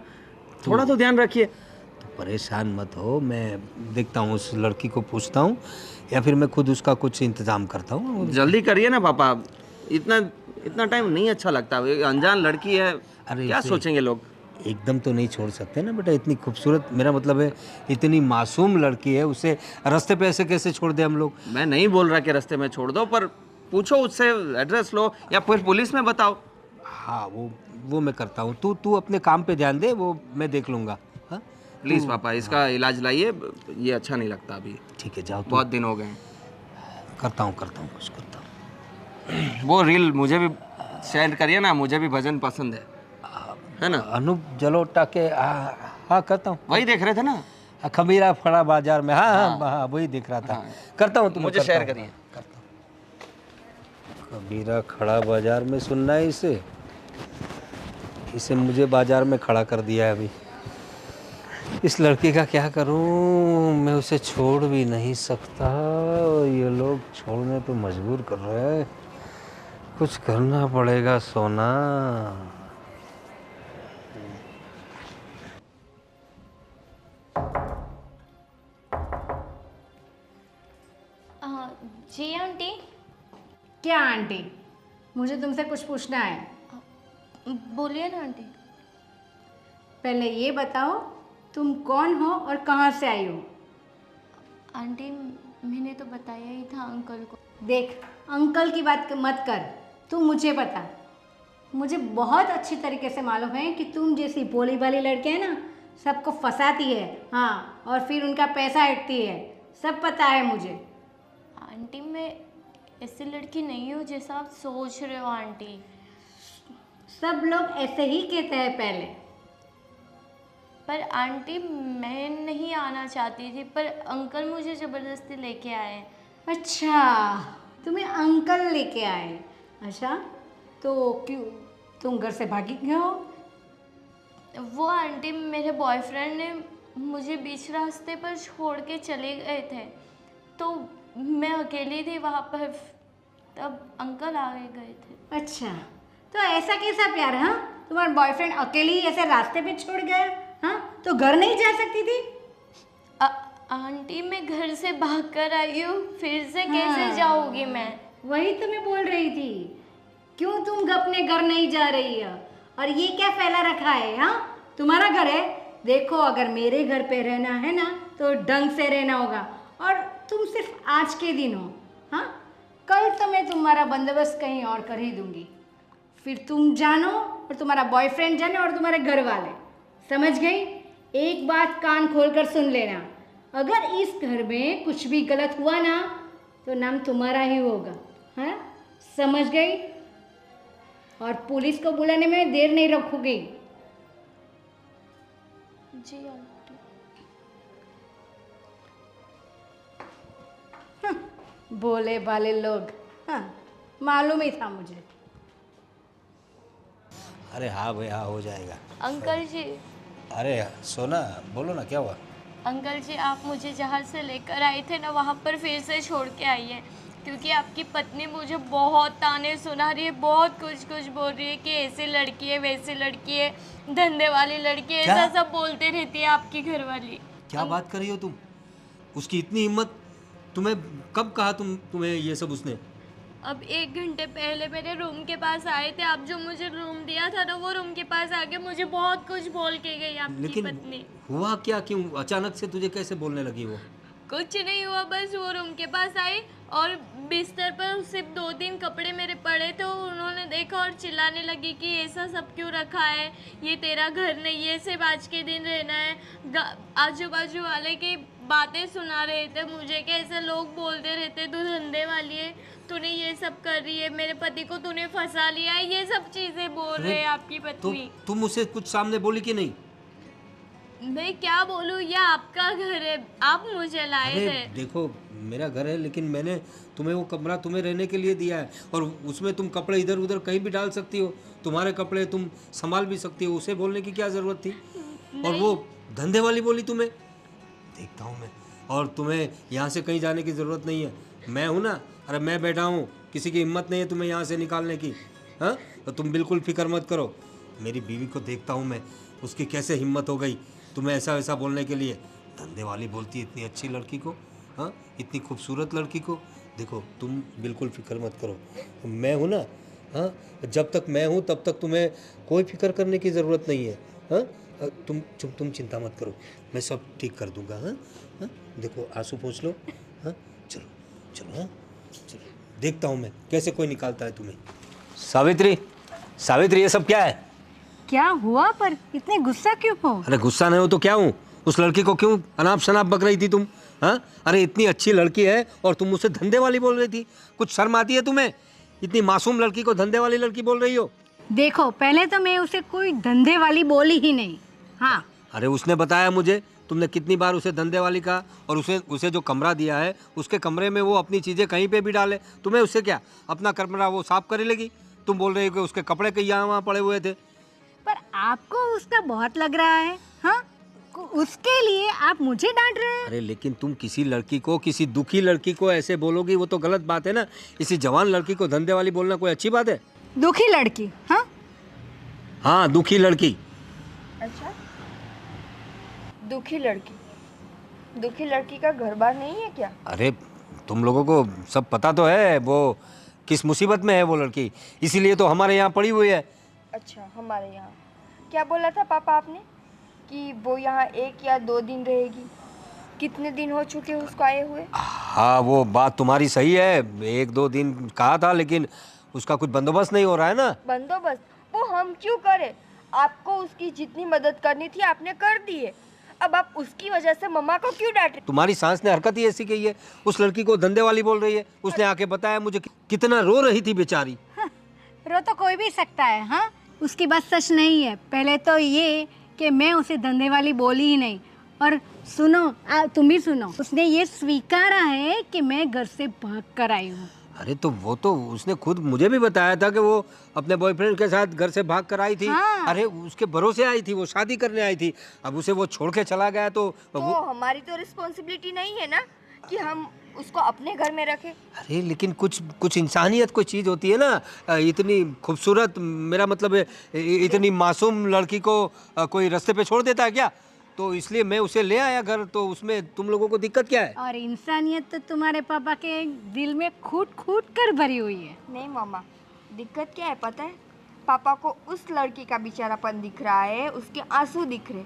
थोड़ा तो ध्यान रखिए। तो परेशान मत हो, मैं देखता हूँ उस लड़की को पूछता हूँ, या फिर मैं खुद उसका कुछ इंतजाम करता हूँ। जल्दी करिए ना पापा, इतना टाइम नहीं अच्छा लगता। ये अनजान लड़की है, अरे क्या उसे सोचेंगे लोग? एकदम तो नहीं छोड़ सकते ना बेटा, इतनी खूबसूरत, मेरा मतलब है इतनी मासूम लड़की है, उसे रास्ते पे ऐसे कैसे छोड़ दे हम लोग? मैं नहीं बोल रहा कि रास्ते में छोड़ दो, पर पूछो उससे, एड्रेस लो या फिर पुलिस में बताओ। हाँ वो मैं करता हूँ, तू अपने काम पे ध्यान दे, वो मैं देख लूँगा। हाँ प्लीज़ पापा इसका इलाज लाइए, ये अच्छा नहीं लगता अभी, ठीक है, जाओ तू। बहुत दिन हो गए हैं। करता हूँ कुछ करता हूँ। वो रील मुझे भी शेयर करिए ना, मुझे भी भजन पसंद है ना? अनूप जलोटा के, हाँ करता हूँ। वही देख रहे थे ना? खमीरा फड़ा बाजार में, हाँ वही देख रहा था। करता हूँ, तुम्हें मुझे शेयर करिए। खमीरा खड़ा बाजार में सुनना है इसे मुझे बाजार में खड़ा कर दिया है अभी। इस लड़की का क्या करूं, मैं उसे छोड़ भी नहीं सकता, और ये लोग छोड़ने पे मजबूर कर रहे हैं, कुछ करना पड़ेगा सोना। जी आंटी। क्या आंटी? मुझे तुमसे कुछ पूछना है। बोलिए ना आंटी। पहले ये बताओ तुम कौन हो और कहाँ से आई हो? आंटी मैंने तो बताया ही था अंकल को। देख अंकल की बात मत कर, तू मुझे बता। मुझे बहुत अच्छी तरीके से मालूम है कि तुम जैसी भोली भाली लड़की है ना, सबको फंसाती है, हाँ, और फिर उनका पैसा हटती है, सब पता है मुझे। आंटी मैं ऐसी लड़की नहीं हूँ जैसा आप सोच रहे हो आंटी। सब लोग ऐसे ही कहते हैं पहले। पर आंटी मैं नहीं आना चाहती थी, पर अंकल मुझे ज़बरदस्ती लेके आए। अच्छा, तुम्हें अंकल लेके आए? अच्छा, तो क्यों तुम घर से भागी क्यों हो? वो आंटी मेरे बॉयफ्रेंड ने मुझे बीच रास्ते पर छोड़ के चले गए थे, तो मैं अकेली थी वहाँ पर, तब अंकल आ गए थे। अच्छा, तो ऐसा कैसा प्यार? हाँ, तुम्हारा बॉयफ्रेंड अकेली ऐसे रास्ते पे छोड़ गया? हाँ, तो घर नहीं जा सकती थी? आंटी मैं घर से भाग कर आई हूँ, फिर से हाँ। कैसे जाऊँगी मैं? वही तो मैं बोल रही थी, क्यों तुम अपने घर नहीं जा रही है? और ये क्या फैला रखा है? हाँ, तुम्हारा घर है, देखो अगर मेरे घर पे रहना है ना तो ढंग से रहना होगा, और तुम सिर्फ आज के दिन हो, हाँ, कल तो मैं तुम्हारा बंदोबस्त कहीं और कर ही दूंगी, फिर तुम जानो और तुम्हारा बॉयफ्रेंड जाने और तुम्हारे घर वाले, समझ गई? एक बात कान खोलकर सुन लेना, अगर इस घर में कुछ भी गलत हुआ ना तो नाम तुम्हारा ही होगा, हाँ? समझ गई? और पुलिस को बुलाने में देर नहीं रखोगी। जी आंटी। भोले भाले लोग, हाँ, मालूम ही था मुझे। अरे हाँ भाई हाँ, हो जाएगा। अंकल जी, अरे सोना, बोलो ना क्या हुआ? अंकल जी आप मुझे जहाँ से लेकर आए थे ना वहाँ पर फिर से छोड़ के आई है, क्योंकि आपकी पत्नी मुझे बहुत ताने सुना रही है, बहुत कुछ कुछ बोल रही है कि ऐसी लड़की है वैसी लड़की है, धंधे वाली लड़की है, क्या? ऐसा सब बोलते रहती है आपकी घरवाली। क्या बात कर रही हो तुम? उसकी इतनी हिम्मत? तुम्हें कब कहा तुम्हें ये सब उसने? अब 1 घंटे पहले मेरे रूम के पास आए थे, आप जो मुझे रूम दिया था ना वो रूम के पास आके मुझे बहुत कुछ बोल के गई आपकी लेकिन पत्नी। हुआ क्या? क्यों अचानक से तुझे कैसे बोलने लगी वो? कुछ नहीं हुआ, बस वो रूम के पास आई और बिस्तर पर सिर्फ 2-3 कपड़े मेरे पड़े थे, उन्होंने देखा और चिल्लाने लगी कि ऐसा सब क्यों रखा है, ये तेरा घर नहीं है, सिर्फ आज के दिन रहना है। आजू बाजू वाले की बातें सुना रहे थे मुझे कि ऐसे लोग बोलते रहते तू धंधे वाली है, तूने ये सब कर रही है, मेरे पति को तूने फंसा लिया है, ये सब चीज़ें बोल रहे हैं आपकी तो पत्नी। तुम उसे कुछ सामने बोली कि नहीं? मैं क्या बोलूँ, ये आपका घर है, आप मुझे लाए अरे थे। देखो, मेरा घर है लेकिन मैंने तुम्हें वो कमरा तुम्हें रहने के लिए दिया है, और उसमें तुम कपड़े इधर उधर कहीं भी डाल सकती हो, तुम्हारे कपड़े तुम संभाल भी सकती हो, उसे बोलने की क्या ज़रूरत थी? और वो धंधे वाली बोली तुम्हें? देखता हूँ मैं, और तुम्हें यहाँ से कहीं जाने की ज़रूरत नहीं है, मैं हूँ ना। अरे मैं बैठा हूँ, किसी की हिम्मत नहीं है तुम्हें यहाँ से निकालने की। हाँ, तो तुम बिल्कुल फिक्र मत करो। मेरी बीवी को देखता हूँ मैं, उसकी कैसे हिम्मत हो गई तुम्हें ऐसा वैसा बोलने के लिए। धंधे वाली बोलती है इतनी अच्छी लड़की को, हाँ, इतनी खूबसूरत लड़की को। देखो तुम बिल्कुल फिक्र मत करो, मैं हूँ ना। हाँ, जब तक मैं हूँ तब तक तुम्हें कोई फिक्र करने की ज़रूरत नहीं है। हाँ, तुम चिंता मत करो, मैं सब ठीक कर दूंगा। हाँ हाँ, देखो आंसू पोंछ लो। हाँ, चलो चलो, हाँ चलो, देखता हूँ मैं कैसे कोई निकालता है तुम्हें। सावित्री, सावित्री, ये सब क्या है? क्या हुआ? पर इतने गुस्सा क्यों हो? अरे गुस्सा नहीं हो तो क्या हूँ? उस लड़की को क्यों अनाप शनाप बक रही थी तुम? हाँ, अरे इतनी अच्छी लड़की है और तुम उसे धंधे वाली बोल रही थी। कुछ शर्म आती है तुम्हें? इतनी मासूम लड़की को धंधे वाली लड़की बोल रही हो? देखो, पहले तो मैं उसे कोई धंधे वाली बोली ही नहीं। हाँ, अरे उसने बताया मुझे, तुमने कितनी बार उसे धंधे वाली कहा, और उसे जो कमरा दिया है उसके कमरे में वो अपनी चीज़ें कहीं पे भी डाले, तुम्हें उससे क्या? अपना कमरा वो साफ कर लेगी। तुम बोल रहे हो कि उसके कपड़े कहीं यहाँ वहाँ पड़े हुए थे। पर आपको उसका बहुत लग रहा है, हाँ? उसके लिए आप मुझे डांट रहे हैं? अरे लेकिन तुम किसी लड़की को, किसी दुखी लड़की को ऐसे बोलोगी, वो तो गलत बात है ना। इसी जवान लड़की को धंधे वाली बोलना कोई अच्छी बात है? दुखी लड़की? हाँ हाँ, दुखी लड़की। अच्छा, दुखी लड़की? दुखी लड़की का घर बार नहीं है क्या? अरे तुम लोगों को सब पता तो है वो किस मुसीबत में है वो लड़की, इसीलिए तो हमारे यहाँ पड़ी हुई है। अच्छा, हमारे यहाँ क्या बोला था पापा आपने कि वो यहाँ 1 या 2 दिन रहेगी? कितने दिन हो चुके उसको आए हुए? हाँ, वो बात तुम्हारी सही है, 1-2 दिन कहा था, लेकिन उसका कुछ बंदोबस्त नहीं हो रहा है ना। बंदोबस्त वो हम क्यों करें? आपको उसकी जितनी मदद करनी थी आपने कर दी है, अब आप उसकी वजह से मम्मा को क्यों डांट रहे? तुम्हारी सास ने हरकत ही ऐसी की है, उस लड़की को धंधे वाली बोल रही है। उसने आके बताया मुझे कितना रो रही थी बेचारी। हाँ, रो तो कोई भी सकता है। हाँ, उसकी बात सच नहीं है। पहले तो ये कि मैं उसे धंधे वाली बोली ही नहीं, और सुनो, तुम भी सुनो, उसने ये स्वीकारा है कि मैं घर से भाग कर आई हूँ। अरे तो वो तो उसने खुद मुझे भी बताया था कि वो अपने बॉयफ्रेंड के साथ घर से भाग कर आई थी। हाँ। अरे उसके भरोसे आई थी, वो शादी करने आई थी, अब उसे वो छोड़ के चला गया तो हमारी तो रिस्पॉन्सिबिलिटी नहीं है ना कि हम उसको अपने घर में रखें? अरे लेकिन कुछ इंसानियत कोई चीज़ होती है ना। इतनी खूबसूरत, मेरा मतलब है इतनी मासूम लड़की को कोई रास्ते पे छोड़ देता है क्या? तो इसलिए मैं उसे ले आया घर, तो उसमें तुम लोगों को दिक्कत क्या है? और इंसानियत तो तुम्हारे पापा के दिल में खूट खूट कर भरी हुई है। नहीं मामा, दिक्कत क्या है पता है? पापा को उस लड़की का बेचारापन दिख रहा है, उसके आंसू दिख रहे,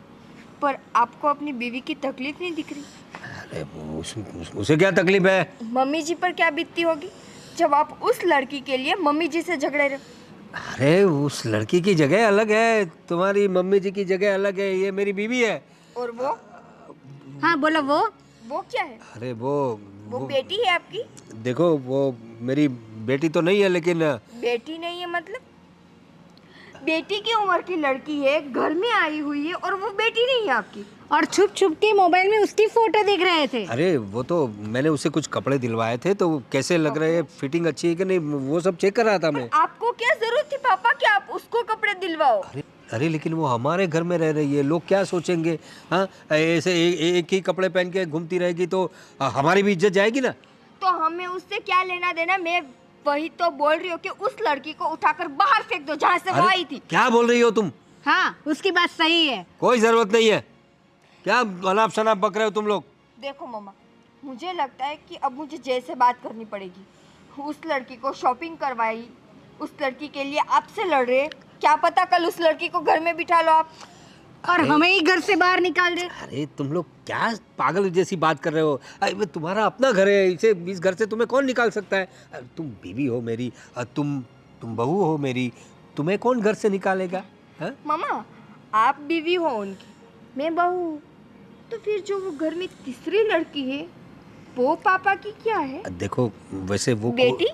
पर आपको अपनी बीवी की तकलीफ नहीं दिख रही। अरे उसे क्या तकलीफ है? मम्मी जी पर क्या बीतती होगी जब आप उस लड़की के लिए मम्मी जी से झगड़े रहे? अरे उस लड़की की जगह अलग है, तुम्हारी मम्मी जी की जगह अलग है, ये मेरी बीवी है। और वो हाँ बोलो वो क्या है? अरे वो बेटी है आपकी? देखो वो मेरी बेटी तो नहीं है, लेकिन बेटी नहीं है मतलब? बेटी की उम्र की लड़की है, घर में आई हुई है, और वो बेटी नहीं है आपकी? और छुप छुप के मोबाइल में उसकी फोटो देख रहे थे। अरे वो तो मैंने उसे कुछ कपड़े दिलवाए थे, तो कैसे लग रहे हैं, फिटिंग अच्छी है कि नहीं, वो सब चेक कर रहा था मैं। आपको क्या जरूरत थी पापा कि आप उसको कपड़े दिलवाओ? अरे लेकिन वो हमारे घर में रह रही है, लोग क्या सोचेंगे? हाँ, ऐसे एक ही कपड़े पहन के घूमती रहेगी तो हमारी भी इज्जत जाएगी ना। तो हमें उससे क्या लेना देना? मैं वही तो बोल रही हूँ कि उस लड़की को उठाकर बाहर फेंक दो जहाँ से वो आई थी। क्या बोल रही हो तुम? हाँ उसकी बात सही है। कोई जरूरत नहीं है। क्या अनाप शनाप बक रहे हो तुम लोग? देखो मम्मा, मुझे लगता है कि अब मुझे जय से बात करनी पड़ेगी। उस लड़की को शॉपिंग करवाई, उस लड़की के लिए आपसे लड़ रहे, क्या पता कल उस लड़की को घर में बिठा लो आप और हमें ही घर से बाहर निकाल दे। अरे तुम लोग क्या पागल जैसी बात कर रहे हो? अरे तुम्हारा अपना घर है, इस घर से तुम्हें कौन निकाल सकता है? तुम बीवी हो मेरी, तुम बहू हो मेरी, तुम्हें कौन घर से निकालेगा? हाँ? मामा, आप बीवी हो उनकी, मैं बहू हूँ, तो फिर जो वो घर में तीसरी लड़की है वो पापा की क्या है? देखो वैसे वो बेटी?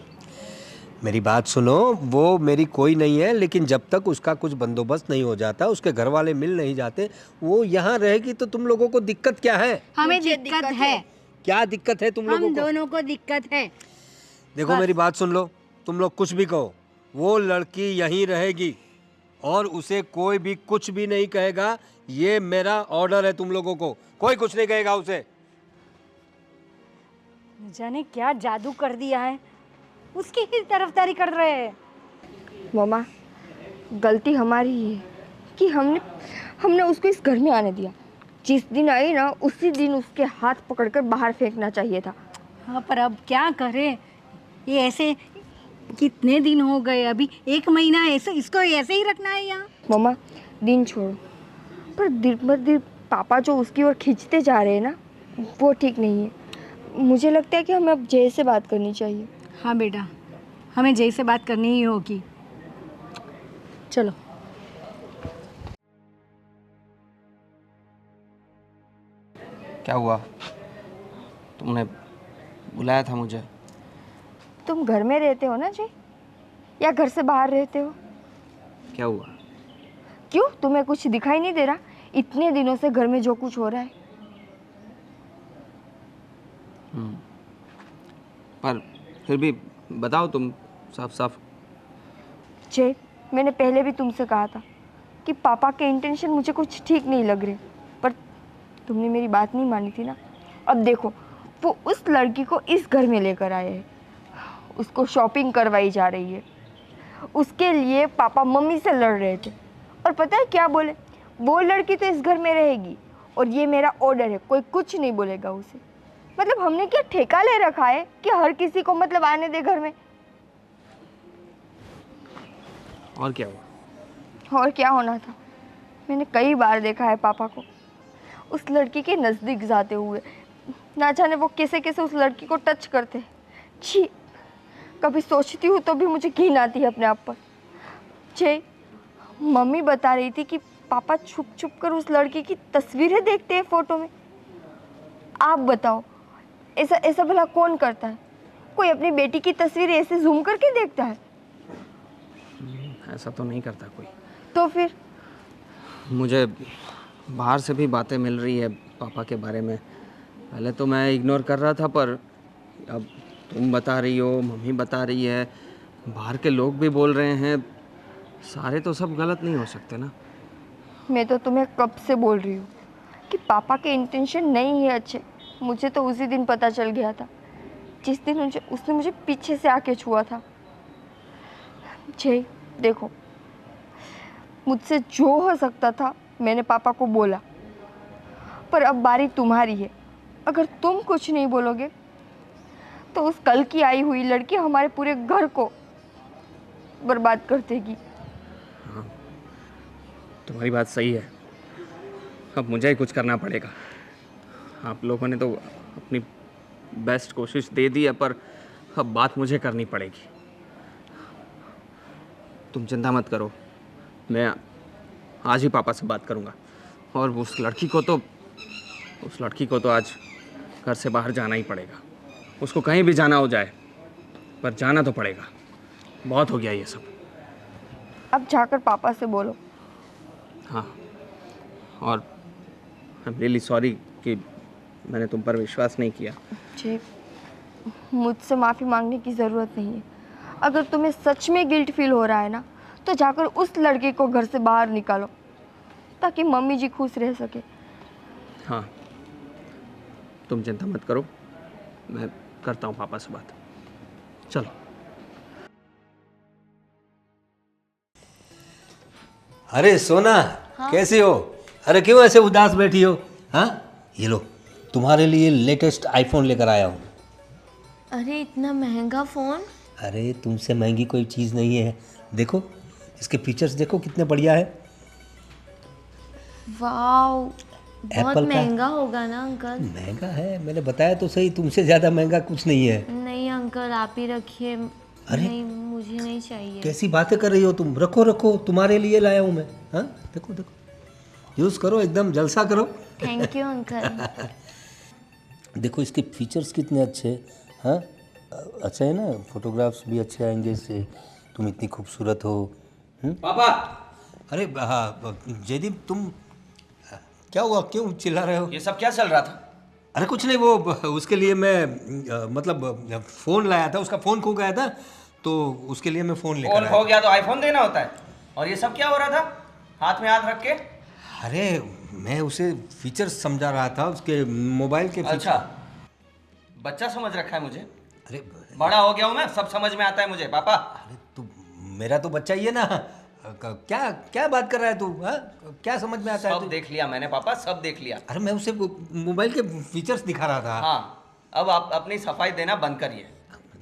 मेरी बात सुनो, वो मेरी कोई नहीं है, लेकिन जब तक उसका कुछ बंदोबस्त नहीं हो जाता, उसके घर वाले मिल नहीं जाते, वो यहाँ रहेगी तो तुम लोगों को दिक्कत क्या है? हमें मुझे दिक्कत है। क्या दिक्कत है तुम लोगों हम को? दोनों को दिक्कत है। देखो मेरी बात सुन लो, तुम लोग कुछ भी कहो, वो लड़की यहीं रहेगी और उसे कोई भी कुछ भी नहीं कहेगा। ये मेरा ऑर्डर है तुम लोगों को, कोई कुछ नहीं कहेगा उसे। जाने क्या जादू कर दिया है, उसकी ही तरफदारी कर रहे हैं। मामा, गलती हमारी ही है कि हमने उसको इस घर में आने दिया। जिस दिन आई ना, उसी दिन उसके हाथ पकड़कर बाहर फेंकना चाहिए था। हाँ पर अब क्या करें, ये ऐसे कितने दिन हो गए, अभी 1 महीना ऐसे इसको ऐसे ही रखना है यहाँ। मामा, दिन छोड़ो, पर दिन बर दिन पापा जो उसकी ओर खींचते जा रहे हैं ना, वो ठीक नहीं है। मुझे लगता है कि हमें अब जय से बात करनी चाहिए। हाँ बेटा, हमें जय से बात करनी ही होगी। चलो। क्या हुआ? तुमने बुलाया था मुझे? तुम घर में रहते हो ना जय, या घर से बाहर रहते हो? क्या हुआ? क्यों, तुम्हें कुछ दिखाई नहीं दे रहा? इतने दिनों से घर में जो कुछ हो रहा है। पर फिर भी बताओ तुम साफ साफ। जय, मैंने पहले भी तुमसे कहा था कि पापा के इंटेंशन मुझे कुछ ठीक नहीं लग रहे, पर तुमने मेरी बात नहीं मानी थी ना। अब देखो, वो उस लड़की को इस घर में लेकर आए हैं, उसको शॉपिंग करवाई जा रही है, उसके लिए पापा मम्मी से लड़ रहे थे, और पता है क्या बोले? वो लड़की तो इस घर में रहेगी और ये मेरा ऑर्डर है, कोई कुछ नहीं बोलेगा उसे। मतलब हमने क्या ठेका ले रखा है कि हर किसी को मतलब आने दे घर में? और क्या हुआ? और क्या होना था? मैंने कई बार देखा है पापा को उस लड़की के नज़दीक जाते हुए, ना जाने वो कैसे कैसे उस लड़की को टच करते हैं। छी, कभी सोचती हूँ तो भी मुझे घिन आती है अपने आप पर। जय, मम्मी बता रही थी कि पापा छुप छुप कर उस लड़की की तस्वीरें देखते हैं फ़ोटो में। आप बताओ, ऐसा ऐसा भला कौन करता है? कोई अपनी बेटी की तस्वीर ऐसे जूम करके देखता है? ऐसा तो नहीं करता कोई। तो फिर? मुझे बाहर से भी बातें मिल रही है पापा के बारे में। पहले तो मैं इग्नोर कर रहा था, पर अब तुम बता रही हो, मम्मी बता रही है, बाहर के लोग भी बोल रहे हैं, सारे तो सब गलत नहीं हो सकते ना। मैं तो तुम्हें कब से बोल रही हूँ कि पापा के इंटेंशन नहीं है अच्छे। मुझे तो उसी दिन पता चल गया था जिस दिन उसने मुझे पीछे से आके छुआ था। जय, देखो, मुझसे जो हो सकता था मैंने पापा को बोला, पर अब बारी तुम्हारी है। अगर तुम कुछ नहीं बोलोगे तो उस कल की आई हुई लड़की हमारे पूरे घर को बर्बाद कर देगी। हाँ, तुम्हारी बात सही है। अब मुझे ही कुछ करना पड़ेगा। आप लोगों ने तो अपनी बेस्ट कोशिश दे दी है, पर अब बात मुझे करनी पड़ेगी। तुम चिंता मत करो, मैं आज ही पापा से बात करूँगा। और उस लड़की को तो आज घर से बाहर जाना ही पड़ेगा। उसको कहीं भी जाना हो जाए, पर जाना तो पड़ेगा। बहुत हो गया ये सब। अब जाकर पापा से बोलो। हाँ, और आई एम रियली सॉरी कि मैंने तुम पर विश्वास नहीं किया। जी, मुझसे माफ़ी मांगने की ज़रूरत नहीं है। अगर तुम्हें सच में गिल्ट फील हो रहा है ना, तो जाकर उस लड़के को घर से बाहर निकालो, ताकि मम्मी जी खुश रह सके। हाँ, तुम चिंता मत करो, मैं करता हूँ पापा से बात। चलो। अरे सोना, कैसी हो? अरे क्यों ऐसे उदास बैठी हो? हाँ, ये लो, तुम्हारे लिए लेटेस्ट आईफोन लेकर आया हूँ। अरे इतना महंगा फ़ोन? अरे तुमसे महंगी कोई चीज़ नहीं है। देखो इसके फीचर्स, देखो कितने बढ़िया है। वाओ, बहुत Apple का- महंगा होगा ना अंकल? महंगा है, मैंने बताया तो सही, तुमसे ज़्यादा महंगा कुछ नहीं है। नहीं अंकल, आप ही रखिए। अरे, नहीं, मुझे नहीं चाहिए। कैसी बातें कर रही हो तुम? रखो रखो, तुम्हारे लिए लाया हूँ मैं। हाँ, देखो देखो, यूज़ करो, एकदम जलसा करो। Thank you uncle. देखो इसके फीचर्स कितने अच्छे हैं। हाँ, अच्छा है ना, फोटोग्राफ्स भी अच्छे आएंगे इससे। तुम इतनी खूबसूरत हो। पापा, अरे हाँ जयदीप, तुम क्या हुआ, क्यों चिल्ला रहे हो? ये सब क्या चल रहा था? अरे कुछ नहीं, वो उसके लिए मैं मतलब फ़ोन लाया था, उसका फ़ोन खो गया था, तो उसके लिए मैं फ़ोन लेकर फोन आया। खो गया तो आईफोन देना होता है। और ये सब क्या हो रहा था, हाथ में हाथ रख के? अरे मैं उसे फीचर्स समझा रहा था, उसके मोबाइल के फीचर। अच्छा, बच्चा समझ रखा है मुझे। अरे बड़ा हो गया हूँ मैं, सब समझ में आता है मुझे पापा। अरे तू मेरा तो बच्चा ही है ना। क्या क्या बात कर रहा है तू? हाँ, क्या समझ में आता है सब तू? देख लिया मैंने पापा, सब देख लिया। अरे मैं उसे मोबाइल के फीचर्स दिखा रहा था। हाँ, अब आप अपनी सफाई देना बंद करिए।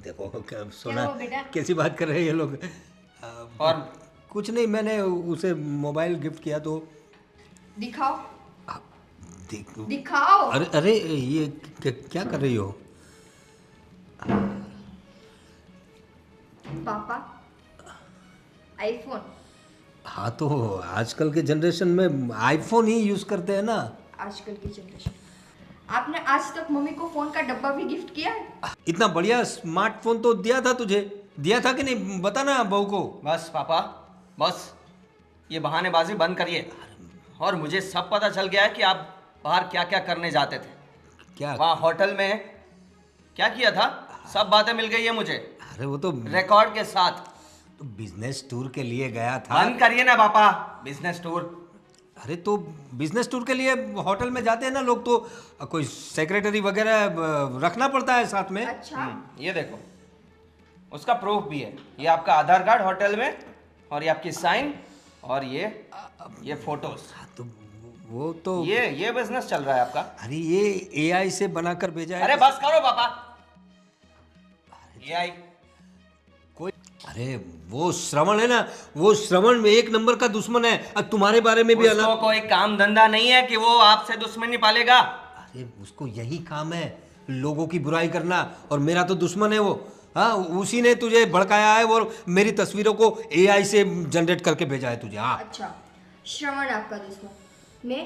देखो सोना, हुआ बेटा? कैसी बात कर रहे हैं ये लोग। और कुछ नहीं, मैंने उसे मोबाइल गिफ्ट किया तो दिखाओ, देख। दिखाओ। अरे अरे ये क्या कर रही हो? पापा, आईफोन। हाँ, तो आजकल के जनरेशन में आईफोन ही यूज करते हैं ना। आजकल की जनरेशन। आपने आज तक मम्मी को फोन का डब्बा भी गिफ्ट किया है? इतना बढ़िया स्मार्टफोन तो दिया था तुझे, दिया था कि नहीं? बता ना बहू को। बस पापा, बस ये बहानेबाजी बंद करिए। और मुझे सब पता चल गया है कि आप बाहर क्या क्या करने जाते थे। क्या? वहाँ होटल में क्या किया था, सब बातें मिल गई है मुझे, अरे वो तो रिकॉर्ड के साथ। बिजनेस टूर के लिए गया था। बंद करिए ना पापा, बिजनेस टूर। अरे तो बिजनेस टूर के लिए होटल में जाते हैं ना लोग, तो कोई सेक्रेटरी वगैरह रखना पड़ता है साथ में। अच्छा, ये देखो, उसका प्रूफ भी है। ये आपका आधार कार्ड होटल में, और ये आपकी साइन, और ये फोटोज। तो वो तो ये बिजनेस चल रहा है आपका। अरे ये एआई से बनाकर भेजा है। अरे बस करो पापा, ये आई। कोई, अरे वो श्रवण है ना, वो श्रवण में एक नंबर का दुश्मन है। अब तुम्हारे बारे में भी उसको कोई काम धंधा नहीं है कि वो आपसे दुश्मनी पालेगा। अरे उसको यही काम है, लोगों की बुराई करना, और मेरा तो दुश्मन है वो। हाँ, उसी ने तुझे भड़काया है और मेरी तस्वीरों को एआई से जनरेट करके भेजा है तुझे। हाँ, अच्छा, श्रवण आपका दुश्मन, मैं?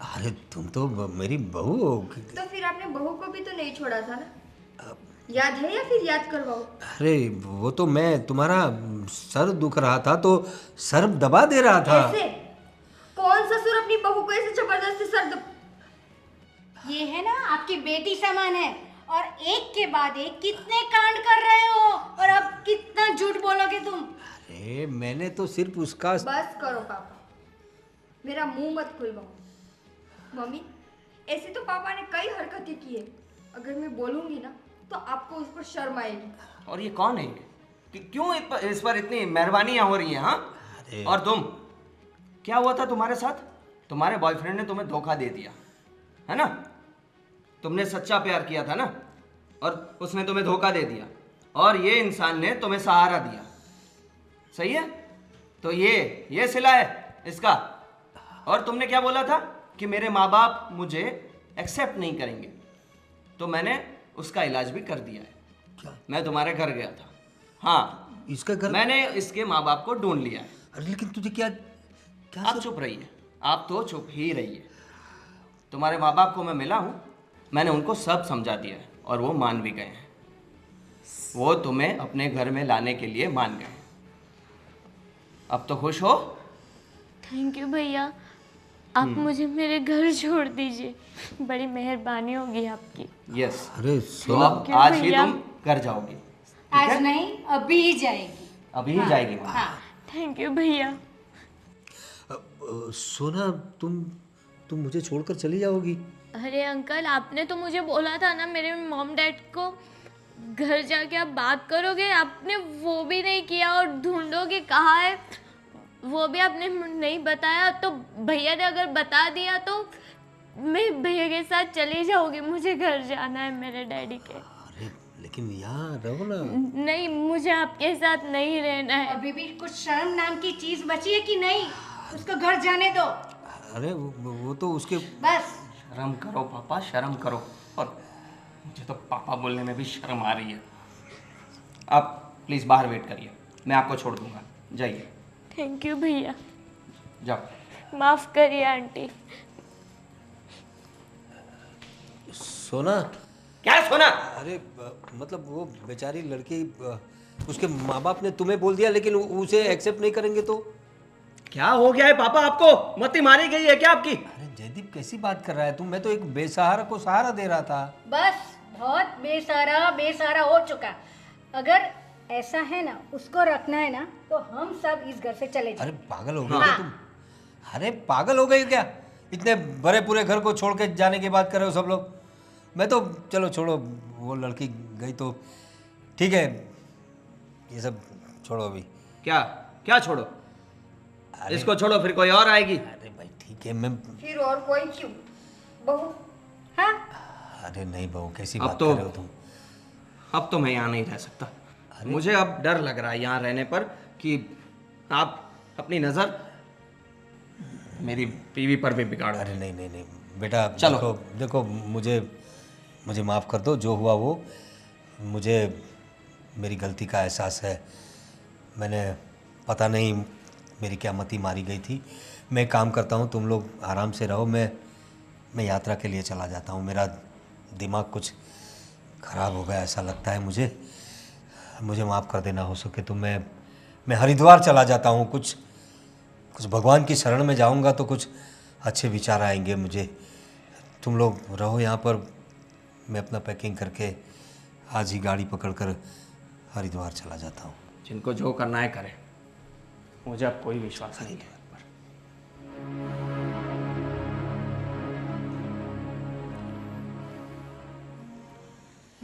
अरे तुम तो मेरी बहू हो। तो फिर आपने बहू को भी तो नहीं छोड़ा था ना? याद है या फिर याद करवाओ? अरे वो तो मैं, तुम्हारा सर दुख रहा था तो सर दबा दे रहा था। ऐसे? कौन ससुर अपनी बहू को ऐसे जबरदस्ती ये है ना आपकी बेटी समान है, और एक के बाद एक कितने कांड कर रहे हो, और अब कितना झूठ बोलोगे तुम? अरे मैंने तो सिर्फ उसका। बस करो पापा, मेरा मुंह मत खुलवाओ। मम्मी, ऐसे तो पापा ने कई हरकतें की है, अगर मैं बोलूंगी ना तो आपको उस पर शर्म आएगी। और ये कौन है कि क्यों इस पर इतनी मेहरबानियां हो रही हैं? हाँ, और तुम, क्या हुआ था तुम्हारे साथ? तुम्हारे बॉयफ्रेंड ने तुम्हें धोखा दे दिया है ना? तुमने सच्चा प्यार किया था ना, और उसने तुम्हें धोखा दे दिया, और ये इंसान ने तुम्हें सहारा दिया। सही है? तो ये सिला है इसका। और तुमने क्या बोला था कि मेरे माँ बाप मुझे एक्सेप्ट नहीं करेंगे, तो मैंने उसका इलाज भी कर दिया है। क्या? मैं तुम्हारे घर गया था। हाँ, इसका घर मैंने इसके माँ बाप को ढूंढ लिया है। अरे लेकिन तुझे क्या क्या आप चुप रहिए, आप तो चुप ही रहिए। तुम्हारे माँ बाप को मैं मिला हूँ, मैंने उनको सब समझा दिया है और वो मान भी गए हैं। वो तुम्हें अपने घर में लाने के लिए मान गए। अब तो खुश हो? थैंक यू भैया, आप मुझे मेरे घर छोड़ दीजिए, बड़ी मेहरबानी होगी आपकी। यस। अरे तो सोना अब आज ही भैया। तुम घर जाओगी। आज नहीं, अभी ही जाएगी। अभी ही जाएगी माँ। हाँ। थैंक यू भैया। सोना तुम मुझे छोड़कर चली जाओगी? अरे अंकल, आपने तो मुझे बोला था ना मेरे मॉम डैड को घर जाके आप बात करोगे, आपने वो भी नहीं किया और ढूंढोगे कहाँ है वो भी आपने नहीं बताया। तो भैया ने अगर बता दिया तो मैं भैया के साथ चली जाऊंगी, मुझे घर जाना है मेरे डैडी के। अरे लेकिन यहाँ रहो ना। नहीं, मुझे आपके साथ नहीं रहना है। अभी भी कुछ शर्म नाम की चीज बची है कि नहीं? उसको घर जाने दो अरे वो तो उसके बस। शर्म करो पापा, शर्म करो। और मुझे तो पापा बोलने में भी शर्म आ रही है। आप प्लीज़ बाहर वेट करिए, मैं आपको छोड़ दूंगा, जाइए। थैंक यू भैया। जाओ। माफ़ करिए आंटी। सोना। क्या सोना? अरे मतलब वो बेचारी लड़की उसके माँ बाप ने तुम्हें बोल दिया लेकिन उसे एक्सेप्ट नहीं करेंगे तो? क्या हो गया है पापा, आपको मती मारी गई है क्या आपकी? अरे जयदीप कैसी बात कर रहा है तुम? मैं तो एक बेसहारा को सहारा दे रहा था। बस बहुत बेसहारा हो चुका। अगर ऐसा है ना, उसको रखना है ना, तो हम सब इस घर से चले जाए। अरे पागल हो गए क्या तुम? अरे पागल हो गए क्या? इतने बड़े पूरे घर को छोड़ के जाने की बात कर रहे हो सब लोग? मैं तो चलो छोड़ो, वो लड़की गई तो ठीक है, ये सब छोड़ो अभी। क्या क्या छोड़ो? इसको छोड़ो, फिर कोई और आएगी। अरे भाई ठीक है, मैं फिर और कोई क्यों? बहू। हाँ, अरे नहीं बहू, कैसी अब बात तो- कर रहे हो तुम? अब तो मैं यहाँ नहीं रह सकता। मुझे अब डर लग रहा है यहाँ रहने पर कि आप अपनी नज़र मेरी बीवी पर भी बिगाड़। अरे नहीं नहीं नहीं बेटा, चलो। देखो मुझे माफ़ कर दो, जो हुआ वो मुझे मेरी गलती का एहसास है। मैंने पता नहीं मेरी क्या मति मारी गई थी। मैं एक काम करता हूँ, तुम लोग आराम से रहो, मैं यात्रा के लिए चला जाता हूँ। मेरा दिमाग कुछ ख़राब हो गया ऐसा लगता है मुझे माफ़ कर देना हो सके तो मैं हरिद्वार चला जाता हूँ। कुछ भगवान की शरण में जाऊँगा तो कुछ अच्छे विचार आएंगे मुझे। तुम लोग रहो यहाँ पर, मैं अपना पैकिंग करके आज ही गाड़ी पकड़कर हरिद्वार चला जाता हूँ। जिनको जो करना है करें, मुझे अब कोई विश्वास नहीं है।